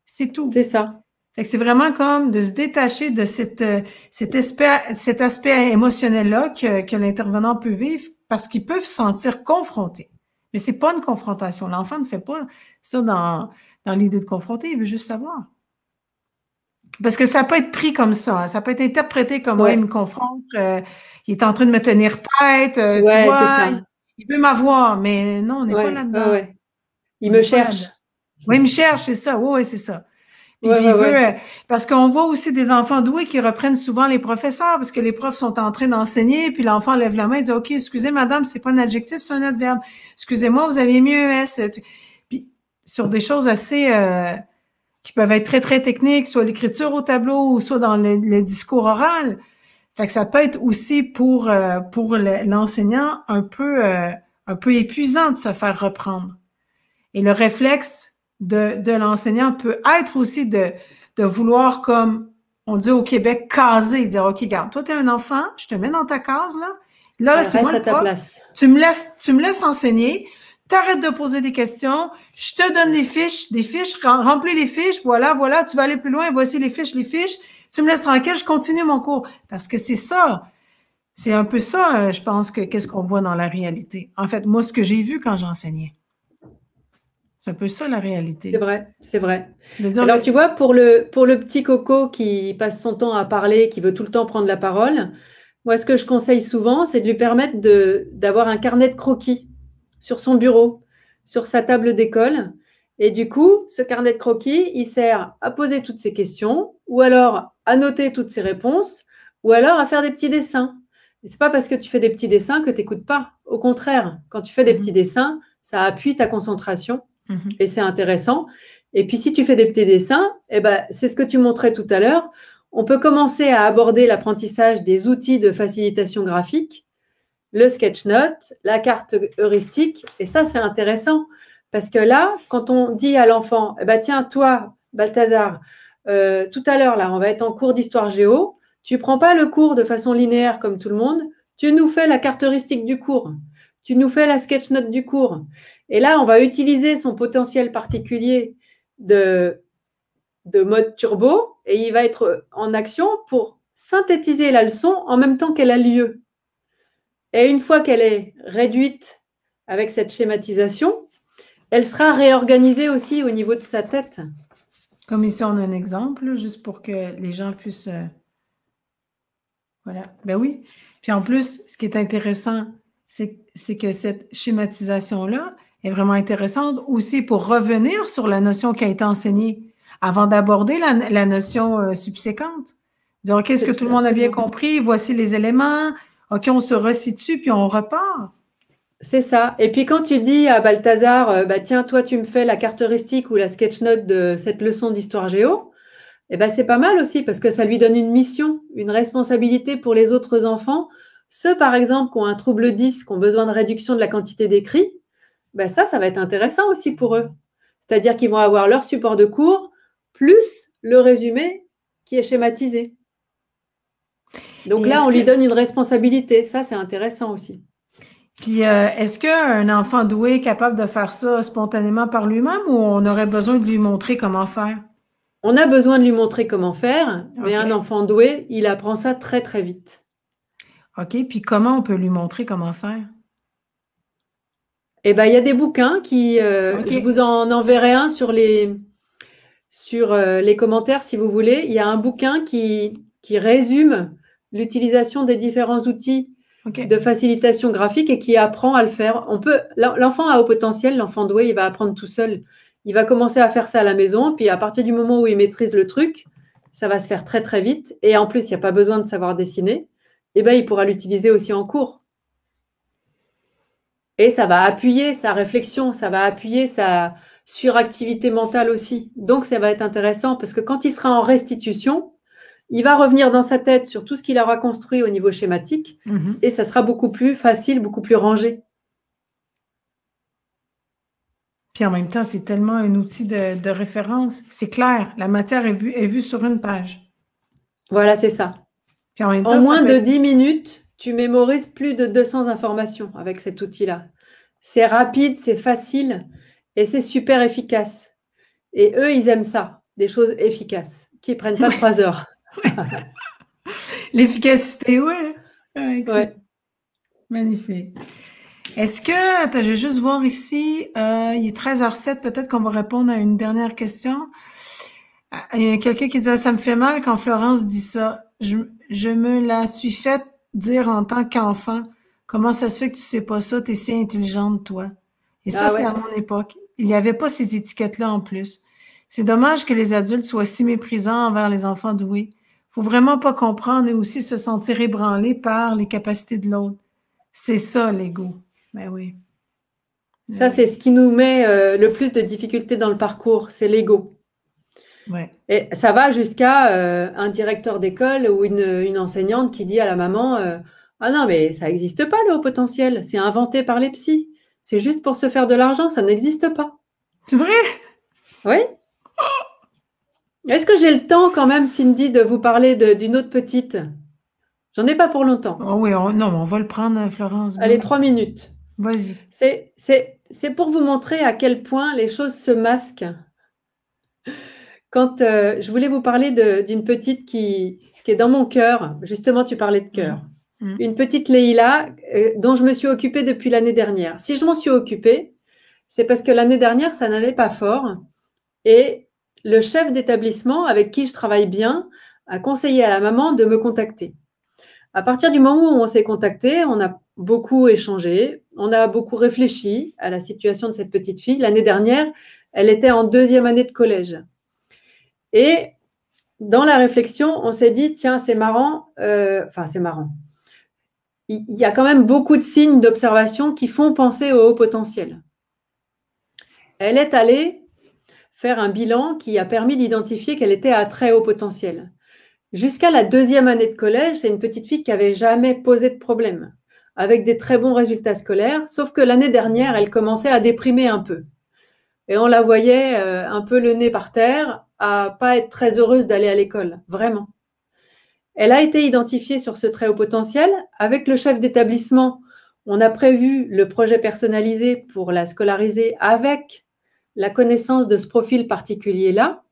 C'est tout. c'est ça. Fait que c'est vraiment comme de se détacher de cet aspect émotionnel-là que l'intervenant peut vivre parce qu'ils peuvent se sentir confrontés. Mais c'est pas une confrontation. L'enfant ne fait pas ça dans l'idée de confronter, il veut juste savoir. Parce que ça peut être pris comme ça, hein. Ça peut être interprété comme, ouais, il me Ouais, confronte, il est en train de me tenir tête, tu ouais, c'est vois, ça. il veut m'avoir, mais non, on n'est pas Ouais, ouais, là-dedans. ouais. Il On me n'est pas là-dedans. cherche. Oui, il me cherche, c'est ça. Oui, oui, c'est ça. Ouais, Puis ouais, il veut, ouais. parce qu'on voit aussi des enfants doués qui reprennent souvent les professeurs, parce que les profs sont en train d'enseigner, puis l'enfant lève la main et dit, OK, excusez, madame, c'est pas un adjectif, c'est un adverbe. Excusez-moi, vous aviez mis un S. Puis sur des choses assez, qui peuvent être très, très techniques, soit l'écriture au tableau ou soit dans le discours oral. Fait que ça peut être aussi pour l'enseignant un peu épuisant de se faire reprendre. Et le réflexe de l'enseignant peut être aussi de vouloir, comme on dit au Québec, caser, dire, OK, regarde, toi, tu es un enfant, je te mets dans ta case, là. Là, c'est moi Reste le à ta prof. place. Tu me laisses enseigner. T'arrêtes de poser des questions. Je te donne des fiches, remplis les fiches. Voilà, voilà, tu vas aller plus loin. Voici les fiches, les fiches. Tu me laisses tranquille, je continue mon cours. Parce que c'est ça. C'est un peu ça, je pense, que qu'est-ce qu'on voit dans la réalité. En fait, moi, ce que j'ai vu quand j'enseignais. C'est un peu ça, la C'est réalité. vrai, c'est vrai. De dire, Alors, tu vois, pour le petit coco qui passe son temps à parler, qui veut tout le temps prendre la parole, moi, ce que je conseille souvent, c'est de lui permettre d'avoir un carnet de croquis sur son bureau, sur sa table d'école. Et du coup, ce carnet de croquis, il sert à poser toutes ses questions, ou alors à noter toutes ses réponses, ou alors à faire des petits dessins. Et c'est pas parce que tu fais des petits dessins que tu n'écoutes pas. Au contraire, quand tu fais des petits mhm, dessins, ça appuie ta concentration mhm. et c'est intéressant. Et puis, si tu fais des petits dessins, eh ben, c'est ce que tu montrais tout à l'heure. On peut commencer à aborder l'apprentissage des outils de facilitation graphique, le sketch-note, la carte heuristique. Et ça, c'est intéressant. Parce que là, quand on dit à l'enfant, eh ben, tiens, toi, Balthazar, tout à l'heure, là, on va être en cours d'histoire géo. Tu ne prends pas le cours de façon linéaire comme tout le monde. Tu nous fais la carte heuristique du cours. Tu nous fais la sketch-note du cours. Et là, on va utiliser son potentiel particulier de, de mode turbo et il va être en action pour synthétiser la leçon en même temps qu'elle a lieu. Et une fois qu'elle est réduite avec cette schématisation, elle sera réorganisée aussi au niveau de sa tête. Comme ici, on a un exemple, là, juste pour que les gens puissent... voilà. Ben oui. Puis en plus, ce qui est intéressant, c'est que cette schématisation-là est vraiment intéressante aussi pour revenir sur la notion qui a été enseignée avant d'aborder la notion subséquente. Dire, OK, est-ce que tout le monde a bien Absolument. compris? Voici les éléments. OK, on se resitue, puis on repart. C'est ça. Et puis quand tu dis à Balthazar, bah, tiens, toi, tu me fais la caractéristique ou la sketch note de cette leçon d'histoire géo, eh ben, c'est pas mal aussi parce que ça lui donne une mission, une responsabilité pour les autres enfants. Ceux, par exemple, qui ont un trouble 10, qui ont besoin de réduction de la quantité d'écrit, ben ça va être intéressant aussi pour eux. C'est-à-dire qu'ils vont avoir leur support de cours plus le résumé qui est schématisé. Donc Et là, est-ce on lui que, donne une responsabilité. Ça, c'est intéressant aussi. puis, est-ce qu'un enfant doué est capable de faire ça spontanément par lui-même ou on aurait besoin de lui montrer comment faire? On a besoin de lui montrer comment faire, mais OK. un enfant doué, il apprend ça très, très vite. OK. Puis, comment on peut lui montrer comment faire? Eh ben, il y a des bouquins qui, je OK. vous en enverrai un sur les commentaires si vous voulez. Il y a un bouquin qui résume l'utilisation des différents outils OK. de facilitation graphique et qui apprend à le faire. L'enfant à haut potentiel, l'enfant doué, il va apprendre tout seul. Il va commencer à faire ça à la maison, puis à partir du moment où il maîtrise le truc, ça va se faire très très vite. Et en plus, il n'y a pas besoin de savoir dessiner. Eh ben, il pourra l'utiliser aussi en cours. Et ça va appuyer sa réflexion, ça va appuyer sa suractivité mentale aussi. Donc, ça va être intéressant parce que quand il sera en restitution, il va revenir dans sa tête sur tout ce qu'il aura construit au niveau schématique Mhm. et ça sera beaucoup plus facile, beaucoup plus rangé. Puis en même temps, c'est tellement un outil de référence. C'est clair, la matière est vue sur une page. Voilà, c'est ça. Puis en même En temps, ça moins peut de être... 10 minutes, tu mémorises plus de 200 informations avec cet outil-là. C'est rapide, c'est facile et c'est super efficace. Et eux, ils aiment ça, des choses efficaces, qui ne prennent pas Ouais, 3 heures. l'efficacité, ouais. Ouais, excellent. Ouais. Magnifique. Est-ce que, attends, je vais juste voir ici, il est 13h07, peut-être qu'on va répondre à une dernière question. Ah, il y a quelqu'un qui dit, ah, ça me fait mal quand Florence dit ça. Je me la suis fait dire en tant qu'enfant. Comment ça se fait que tu sais pas ça? T'es si intelligente, toi. Et ça, Ah c'est ouais. à mon époque. Il n'y avait pas ces étiquettes-là en plus. C'est dommage que les adultes soient si méprisants envers les enfants doués. Faut vraiment pas comprendre et aussi se sentir ébranlé par les capacités de l'autre. C'est ça, l'ego. Ben oui. Ben Ça, c'est oui. ce qui nous met le plus de difficultés dans le parcours, c'est l'ego. Ouais. Et ça va jusqu'à un directeur d'école ou une enseignante qui dit à la maman ah non, mais ça n'existe pas le haut potentiel, c'est inventé par les psys. C'est juste pour se faire de l'argent, ça n'existe pas. C'est vrai? Oui. Est-ce que j'ai le temps quand même, Cindy, de vous parler d'une autre petite? J'en ai pas pour longtemps. Oh oui, non, on va le prendre, Florence. Allez, Boum. 3 minutes. Vas-y. C'est pour vous montrer à quel point les choses se masquent. Quand je voulais vous parler d'une petite qui est dans mon cœur, justement, tu parlais de cœur. Mhm. Une petite Leïla dont je me suis occupée depuis l'année dernière. Si je m'en suis occupée, c'est parce que l'année dernière, ça n'allait pas fort. Et le chef d'établissement avec qui je travaille bien a conseillé à la maman de me contacter. À partir du moment où on s'est contacté, on a beaucoup échangé, on a beaucoup réfléchi à la situation de cette petite fille. L'année dernière, elle était en 2e année de collège. Et dans la réflexion, on s'est dit, tiens, c'est marrant, c'est marrant. Il y a quand même beaucoup de signes d'observation qui font penser au haut potentiel. Elle est allée faire un bilan qui a permis d'identifier qu'elle était à très haut potentiel. Jusqu'à la 2e année de collège, c'est une petite fille qui n'avait jamais posé de problème, avec des très bons résultats scolaires, sauf que l'année dernière, elle commençait à déprimer un peu. Et on la voyait un peu le nez par terre, à pas être très heureuse d'aller à l'école, vraiment. Elle a été identifiée sur ce très haut potentiel. Avec le chef d'établissement, on a prévu le projet personnalisé pour la scolariser avec la connaissance de ce profil particulier-là.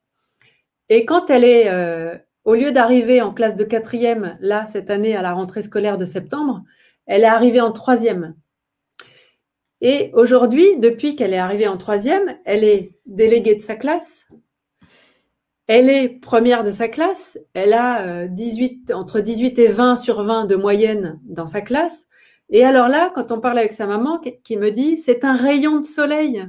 Et quand elle est, au lieu d'arriver en classe de 4e, là, cette année, à la rentrée scolaire de septembre, elle est arrivée en 3e. Et aujourd'hui, depuis qu'elle est arrivée en 3e, elle est déléguée de sa classe. Elle est première de sa classe. Elle a entre 18 et 20 sur 20 de moyenne dans sa classe. Et alors là, quand on parle avec sa maman, qui me dit, c'est un rayon de soleil.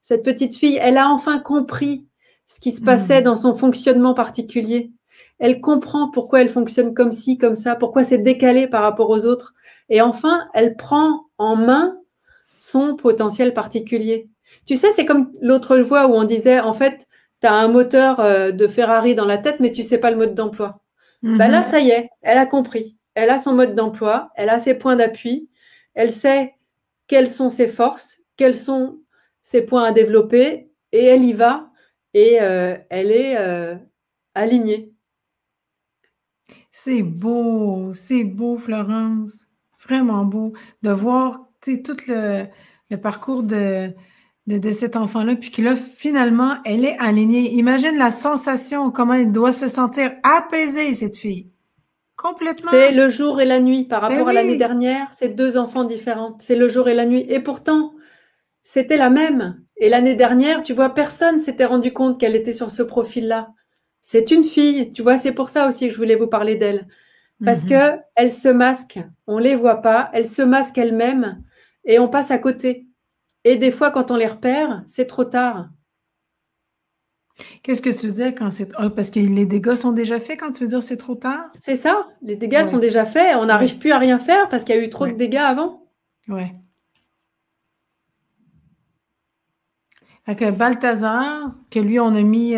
Cette petite fille, elle a enfin compris ce qui se passait Hmm. dans son fonctionnement particulier. Elle comprend pourquoi elle fonctionne comme ci, comme ça, pourquoi c'est décalé par rapport aux autres. Et enfin, elle prend en main son potentiel particulier. Tu sais, c'est comme l'autre fois où on disait, en fait, tu as un moteur de Ferrari dans la tête, mais tu sais pas le mode d'emploi. Ben là, Mhm. ça y est, elle a compris. Elle a son mode d'emploi, elle a ses points d'appui, elle sait quelles sont ses forces, quels sont ses points à développer, et elle y va, et elle est alignée. C'est beau, Florence. Vraiment beau de voir, tu sais, tout le parcours de cet enfant-là, puis que là, finalement, elle est alignée. Imagine la sensation, comment elle doit se sentir apaisée, cette fille. C'est Complètement. le jour et la nuit par Ben rapport à l'année oui. dernière, c'est deux enfants différents. C'est le jour et la nuit. Et pourtant, c'était la même. Et l'année dernière, tu vois, personne s'était rendu compte qu'elle était sur ce profil-là. C'est une fille, tu vois, c'est pour ça aussi que je voulais vous parler d'elle. Parce Mhm. que elle se masque, on les voit pas, elle se masque elle-même et on passe à côté. Et des fois, quand on les repère, c'est trop tard. Qu'est-ce que tu veux dire quand c'est... Ah, parce que les dégâts sont déjà faits quand tu veux dire c'est trop tard? C'est ça, les dégâts sont Ouais, déjà faits, on ouais, n'arrive plus à rien faire parce qu'il y a eu trop de ouais, dégâts avant. ouais. Fait que Balthazar, que lui, on a mis,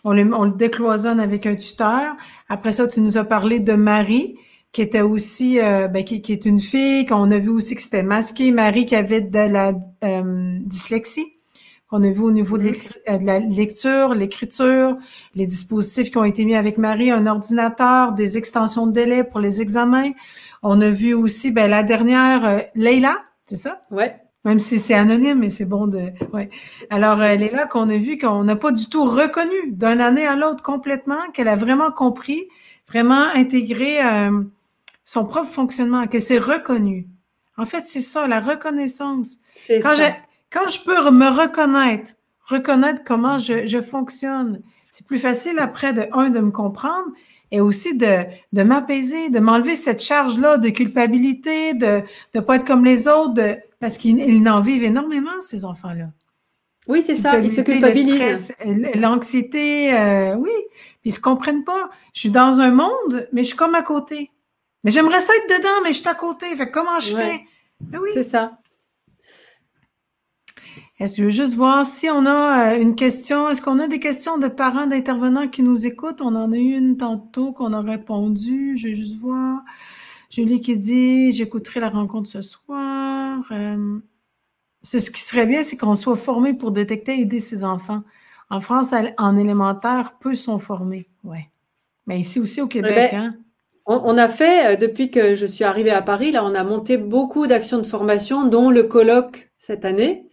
on le décloisonne avec un tuteur. Après ça, tu nous as parlé de Marie, qui était aussi, ben, qui est une fille, qu'on a vu aussi que c'était masqué. Marie qui avait de la dyslexie, qu'on a vu au niveau Mhm. de la lecture, l'écriture, les dispositifs qui ont été mis avec Marie, un ordinateur, des extensions de délai pour les examens. On a vu aussi, ben, la dernière, Leila, c'est ça? Ouais. Même si c'est anonyme, mais c'est bon de... Ouais. Alors, elle est là qu'on a vu qu'on n'a pas du tout reconnu d'une année à l'autre complètement, qu'elle a vraiment compris, vraiment intégré son propre fonctionnement, qu'elle s'est reconnue. En fait, c'est ça, la reconnaissance. C'est Quand je, ça. quand je peux me reconnaître comment je fonctionne, c'est plus facile après de me comprendre et aussi de m'apaiser, de m'enlever cette charge-là de culpabilité, de ne pas être comme les autres, parce qu'ils en vivent énormément, ces enfants-là. Oui, c'est ça, ils se Culpabilité, le culpabilisent. stress, l'anxiété, oui, puis ils se comprennent pas. Je suis dans un monde, mais je suis comme à côté. Mais j'aimerais ça être dedans, mais je suis à côté. Fait que comment je fais? Ouais, Ben oui. c'est ça. Est-ce que je veux juste voir si on a une question? Est-ce qu'on a des questions de parents d'intervenants qui nous écoutent? On en a eu une tantôt qu'on a répondu. Je vais juste voir. Julie qui dit, j'écouterai la rencontre ce soir. C'est ce qui serait bien, c'est qu'on soit formé pour détecter et aider ses enfants. En France, en élémentaire, peu sont formés. Ouais. Mais ici aussi au Eh Québec, ben, hein? on a fait, depuis que je suis arrivée à Paris, là, on a monté beaucoup d'actions de formation, dont le colloque cette année.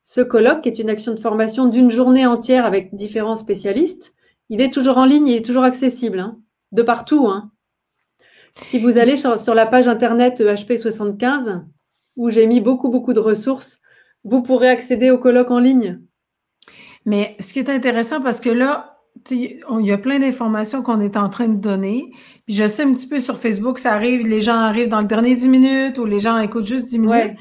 Ce colloque est une action de formation d'une journée entière avec différents spécialistes. Il est toujours en ligne, il est toujours accessible, hein, de partout, hein. Si vous allez sur la page internet HP75, où j'ai mis beaucoup, beaucoup de ressources, vous pourrez accéder au colloque en ligne. Mais ce qui est intéressant, parce que là, il y a plein d'informations qu'on est en train de donner. Puis je sais un petit peu sur Facebook, ça arrive, les gens arrivent dans le dernier 10 minutes ou les gens écoutent juste 10 minutes. Ouais,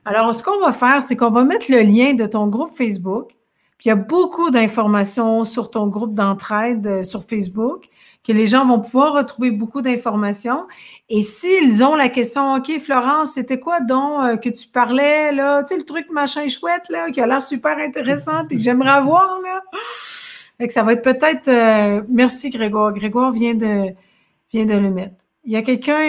Alors, ce qu'on va faire, c'est qu'on va mettre le lien de ton groupe Facebook. Puis il y a beaucoup d'informations sur ton groupe d'entraide sur Facebook, que les gens vont pouvoir retrouver beaucoup d'informations. Et s'ils ont la question, OK, Florence, c'était quoi donc que tu parlais, là, tu sais, le truc machin chouette, là, qui a l'air super intéressant, puis que j'aimerais avoir, là. Fait que ça va être peut-être, merci Grégoire. Grégoire vient de le mettre. Il y a quelqu'un,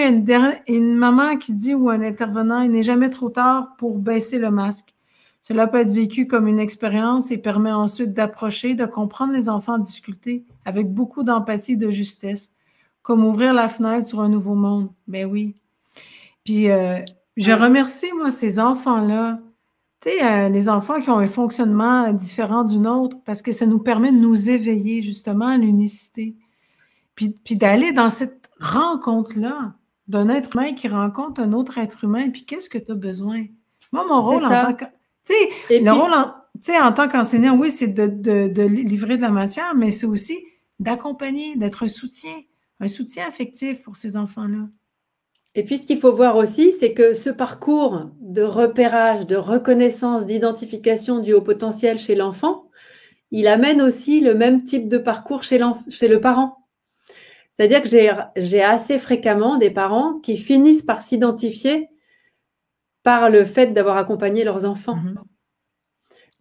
une maman qui dit ou un intervenant, il n'est jamais trop tard pour baisser le masque. Cela peut être vécu comme une expérience et permet ensuite d'approcher, de comprendre les enfants en difficulté avec beaucoup d'empathie et de justesse, comme ouvrir la fenêtre sur un nouveau monde. Ben oui. Puis je ouais, remercie, moi, ces enfants-là. Tu sais, les enfants qui ont un fonctionnement différent du nôtre, parce que ça nous permet de nous éveiller justement à l'unicité. Puis d'aller dans cette rencontre-là d'un être humain qui rencontre un autre être humain, puis qu'est-ce que tu as besoin? Moi, mon c'est rôle en tant ça. que... Tu sais, Et le rôle puis, tu sais, en tant qu'enseignant, oui, c'est de livrer de la matière, mais c'est aussi d'accompagner, d'être un soutien affectif pour ces enfants-là. Et puis, ce qu'il faut voir aussi, c'est que ce parcours de repérage, de reconnaissance, d'identification du haut potentiel chez l'enfant, il amène aussi le même type de parcours chez le parent. C'est-à-dire que j'ai assez fréquemment des parents qui finissent par s'identifier par le fait d'avoir accompagné leurs enfants.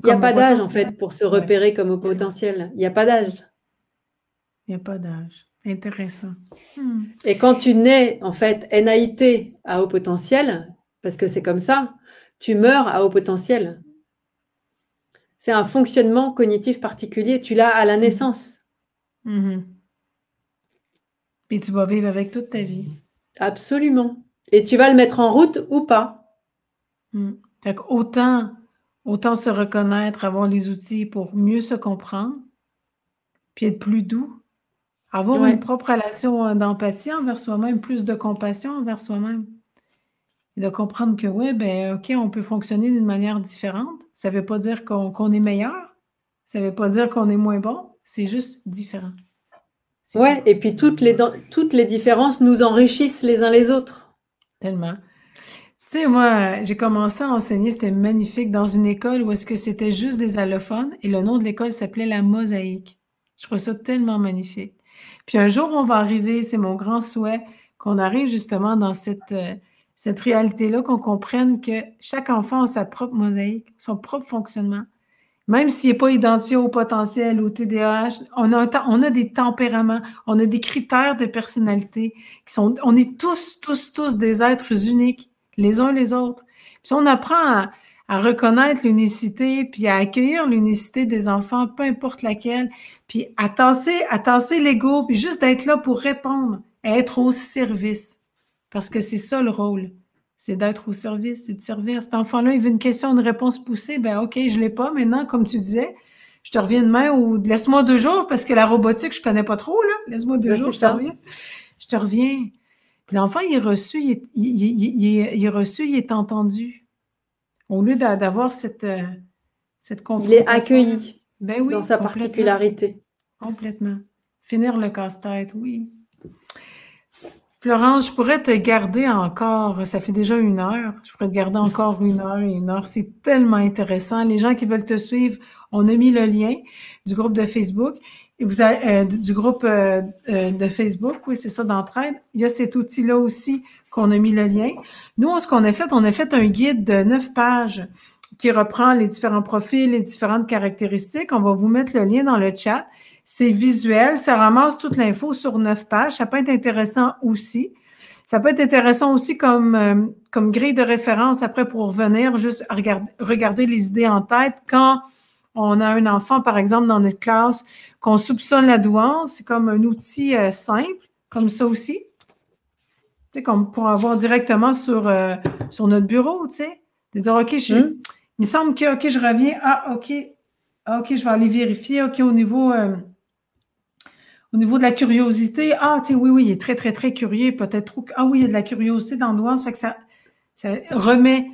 Il n'y a pas d'âge, en fait, pour se repérer comme haut potentiel. Il n'y a pas d'âge. Il n'y a pas d'âge. Intéressant. Et quand tu nais, en fait, NAIT à haut potentiel, parce que c'est comme ça, tu meurs à haut potentiel. C'est un fonctionnement cognitif particulier. Tu l'as à la naissance. Et tu vas vivre avec toute ta vie. Absolument. Et tu vas le mettre en route ou pas. Fait qu'autant se reconnaître, avoir les outils pour mieux se comprendre, puis être plus doux, avoir une propre relation d'empathie envers soi-même, plus de compassion envers soi-même. Et de comprendre que, oui, ben, OK, on peut fonctionner d'une manière différente. Ça ne veut pas dire qu'on est meilleur. Ça ne veut pas dire qu'on est moins bon. C'est juste différent. Ouais, et puis toutes les différences nous enrichissent les uns les autres. Tellement. Tu sais, moi, j'ai commencé à enseigner, c'était magnifique, dans une école où est-ce que c'était juste des allophones et le nom de l'école s'appelait La Mosaïque. Je trouve ça tellement magnifique. Puis un jour, on va arriver, c'est mon grand souhait, qu'on arrive justement dans cette réalité-là, qu'on comprenne que chaque enfant a sa propre mosaïque, son propre fonctionnement. Même s'il n'est pas identifié au potentiel, au TDAH, on a des tempéraments, on a des critères de personnalité on est tous des êtres uniques, les uns les autres. Puis on apprend à reconnaître l'unicité, puis à accueillir l'unicité des enfants, peu importe laquelle, puis à tasser l'ego, puis juste d'être là pour répondre, à être au service. Parce que c'est ça le rôle. C'est d'être au service, c'est de servir. Cet enfant-là, il veut une question, une réponse poussée. Ben OK, je l'ai pas. Maintenant, comme tu disais, je te reviens demain ou laisse-moi 2 jours parce que la robotique, je connais pas trop, là. Laisse-moi 2 jours, je te reviens. Je te reviens. Puis l'enfant, il est reçu, il est reçu, il est entendu. Au lieu d'avoir cette confrontation. Il est accueilli ben oui, dans sa particularité. Complètement. Finir le casse-tête, oui. Florence, je pourrais te garder encore, ça fait déjà 1 heure, je pourrais te garder encore 1 heure et 1 heure, c'est tellement intéressant. Les gens qui veulent te suivre, on a mis le lien du groupe de Facebook, et du groupe de Facebook, oui, c'est ça, d'entraide. Il y a cet outil-là aussi qu'on a mis le lien. Nous, ce qu'on a fait, on a fait un guide de 9 pages qui reprend les différents profils, les différentes caractéristiques. On va vous mettre le lien dans le chat. C'est visuel, ça ramasse toute l'info sur 9 pages. Ça peut être intéressant aussi. Ça peut être intéressant aussi comme grille de référence après pour revenir, juste regarder les idées en tête. Quand on a un enfant, par exemple, dans notre classe, qu'on soupçonne la douance, c'est comme un outil simple, comme ça aussi. Tu sais, comme pour avoir directement sur notre bureau, tu sais. De dire, OK, il me semble que, OK, je reviens. OK, je vais aller vérifier. OK, au niveau de la curiosité, tu sais, oui, il est très, très, très curieux, peut-être trop. Oui, il y a de la curiosité dans l'angoisse, fait que ça remet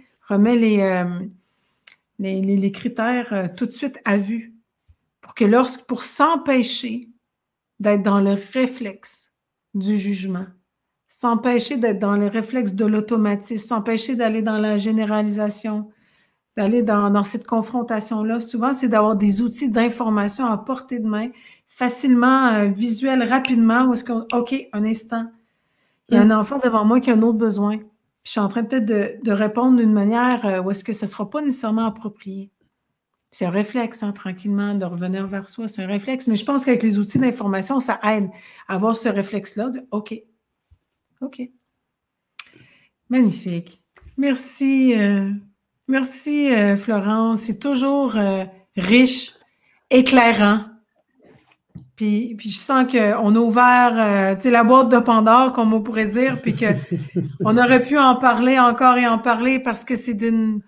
les critères tout de suite à vue pour s'empêcher d'être dans le réflexe du jugement, s'empêcher d'être dans le réflexe de l'automatisme, s'empêcher d'aller dans la généralisation, d'aller dans cette confrontation-là. Souvent, c'est d'avoir des outils d'information à portée de main, facilement, visuel, rapidement, où est-ce qu'on, OK, un instant, il y a un enfant devant moi qui a un autre besoin. Puis je suis en train peut-être de répondre d'une manière où est-ce que ça ne sera pas nécessairement approprié. C'est un réflexe, tranquillement, de revenir vers soi. C'est un réflexe. Mais je pense qu'avec les outils d'information, ça aide à avoir ce réflexe-là. OK. Magnifique. Merci. Merci, Florence. C'est toujours riche, éclairant. Puis je sens qu'on a ouvert la boîte de Pandore, comme on pourrait dire, puis qu'on aurait pu en parler encore et en parler parce que c'est d'une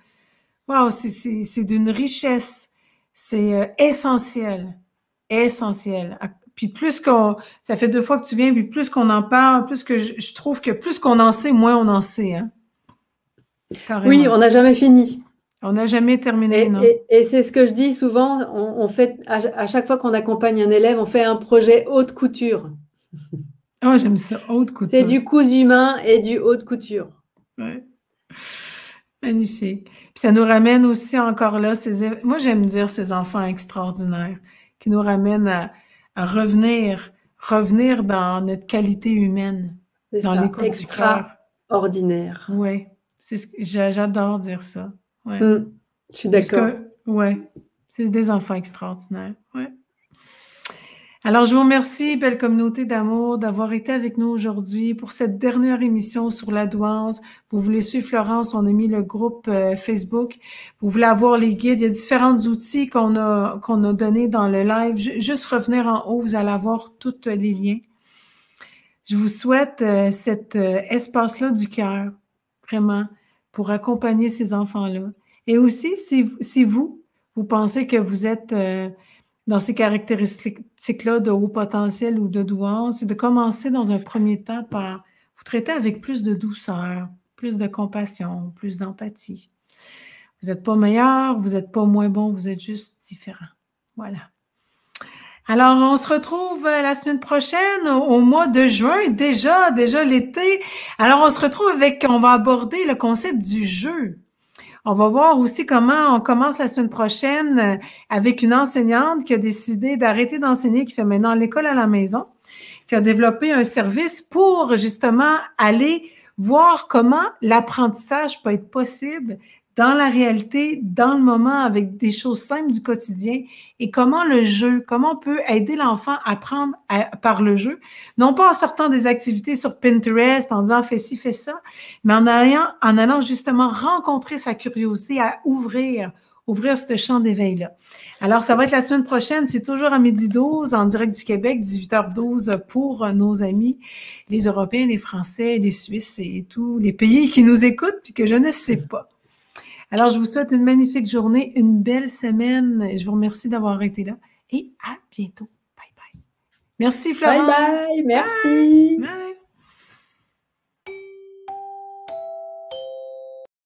richesse. C'est essentiel. Essentiel. Puis ça fait 2 fois que tu viens, puis plus qu'on en parle, plus que je trouve que plus qu'on en sait, moins on en sait. Hein? Carrément. Oui, on n'a jamais fini. On n'a jamais terminé, non? Et c'est ce que je dis souvent, on fait, à chaque fois qu'on accompagne un élève, on fait un projet haute couture. Oh, j'aime ça, haute C'est couture. du cousu main et du haute couture. Ouais. Magnifique. Puis ça nous ramène aussi encore là, moi j'aime dire ces enfants extraordinaires qui nous ramènent à revenir dans notre qualité humaine, C'est dans ça, l'écoute du cœur. extraordinaire. Ouais, j'adore dire ça. Ouais. Je suis d'accord. Ouais, c'est des enfants extraordinaires. Ouais. Alors, je vous remercie, belle communauté d'amour, d'avoir été avec nous aujourd'hui pour cette dernière émission sur la douance. Vous voulez suivre Florence, on a mis le groupe Facebook. Vous voulez avoir les guides, il y a différents outils qu'on a donnés dans le live. Juste revenir en haut, vous allez avoir tous les liens. Je vous souhaite cet espace-là du cœur, vraiment, pour accompagner ces enfants-là. Et aussi, si vous pensez que vous êtes dans ces caractéristiques-là de haut potentiel ou de douance, c'est de commencer dans un premier temps par vous traiter avec plus de douceur, plus de compassion, plus d'empathie. Vous n'êtes pas meilleur, vous n'êtes pas moins bon, vous êtes juste différent. Voilà. Alors, on se retrouve la semaine prochaine, au mois de juin, déjà l'été. Alors, on va aborder le concept du jeu. On va voir aussi comment on commence la semaine prochaine avec une enseignante qui a décidé d'arrêter d'enseigner, qui fait maintenant l'école à la maison, qui a développé un service pour justement aller voir comment l'apprentissage peut être possible dans la réalité, dans le moment, avec des choses simples du quotidien et comment comment on peut aider l'enfant à apprendre par le jeu, non pas en sortant des activités sur Pinterest, en disant fais ci, fais ça, mais en allant justement rencontrer sa curiosité à ouvrir ce champ d'éveil-là. Alors, ça va être la semaine prochaine, c'est toujours à 12h en direct du Québec, 18h12 pour nos amis, les Européens, les Français, les Suisses et tous les pays qui nous écoutent puis que je ne sais pas. Alors, je vous souhaite une magnifique journée, une belle semaine. Je vous remercie d'avoir été là et à bientôt. Bye bye. Merci, Florence. Bye bye, merci. Bye.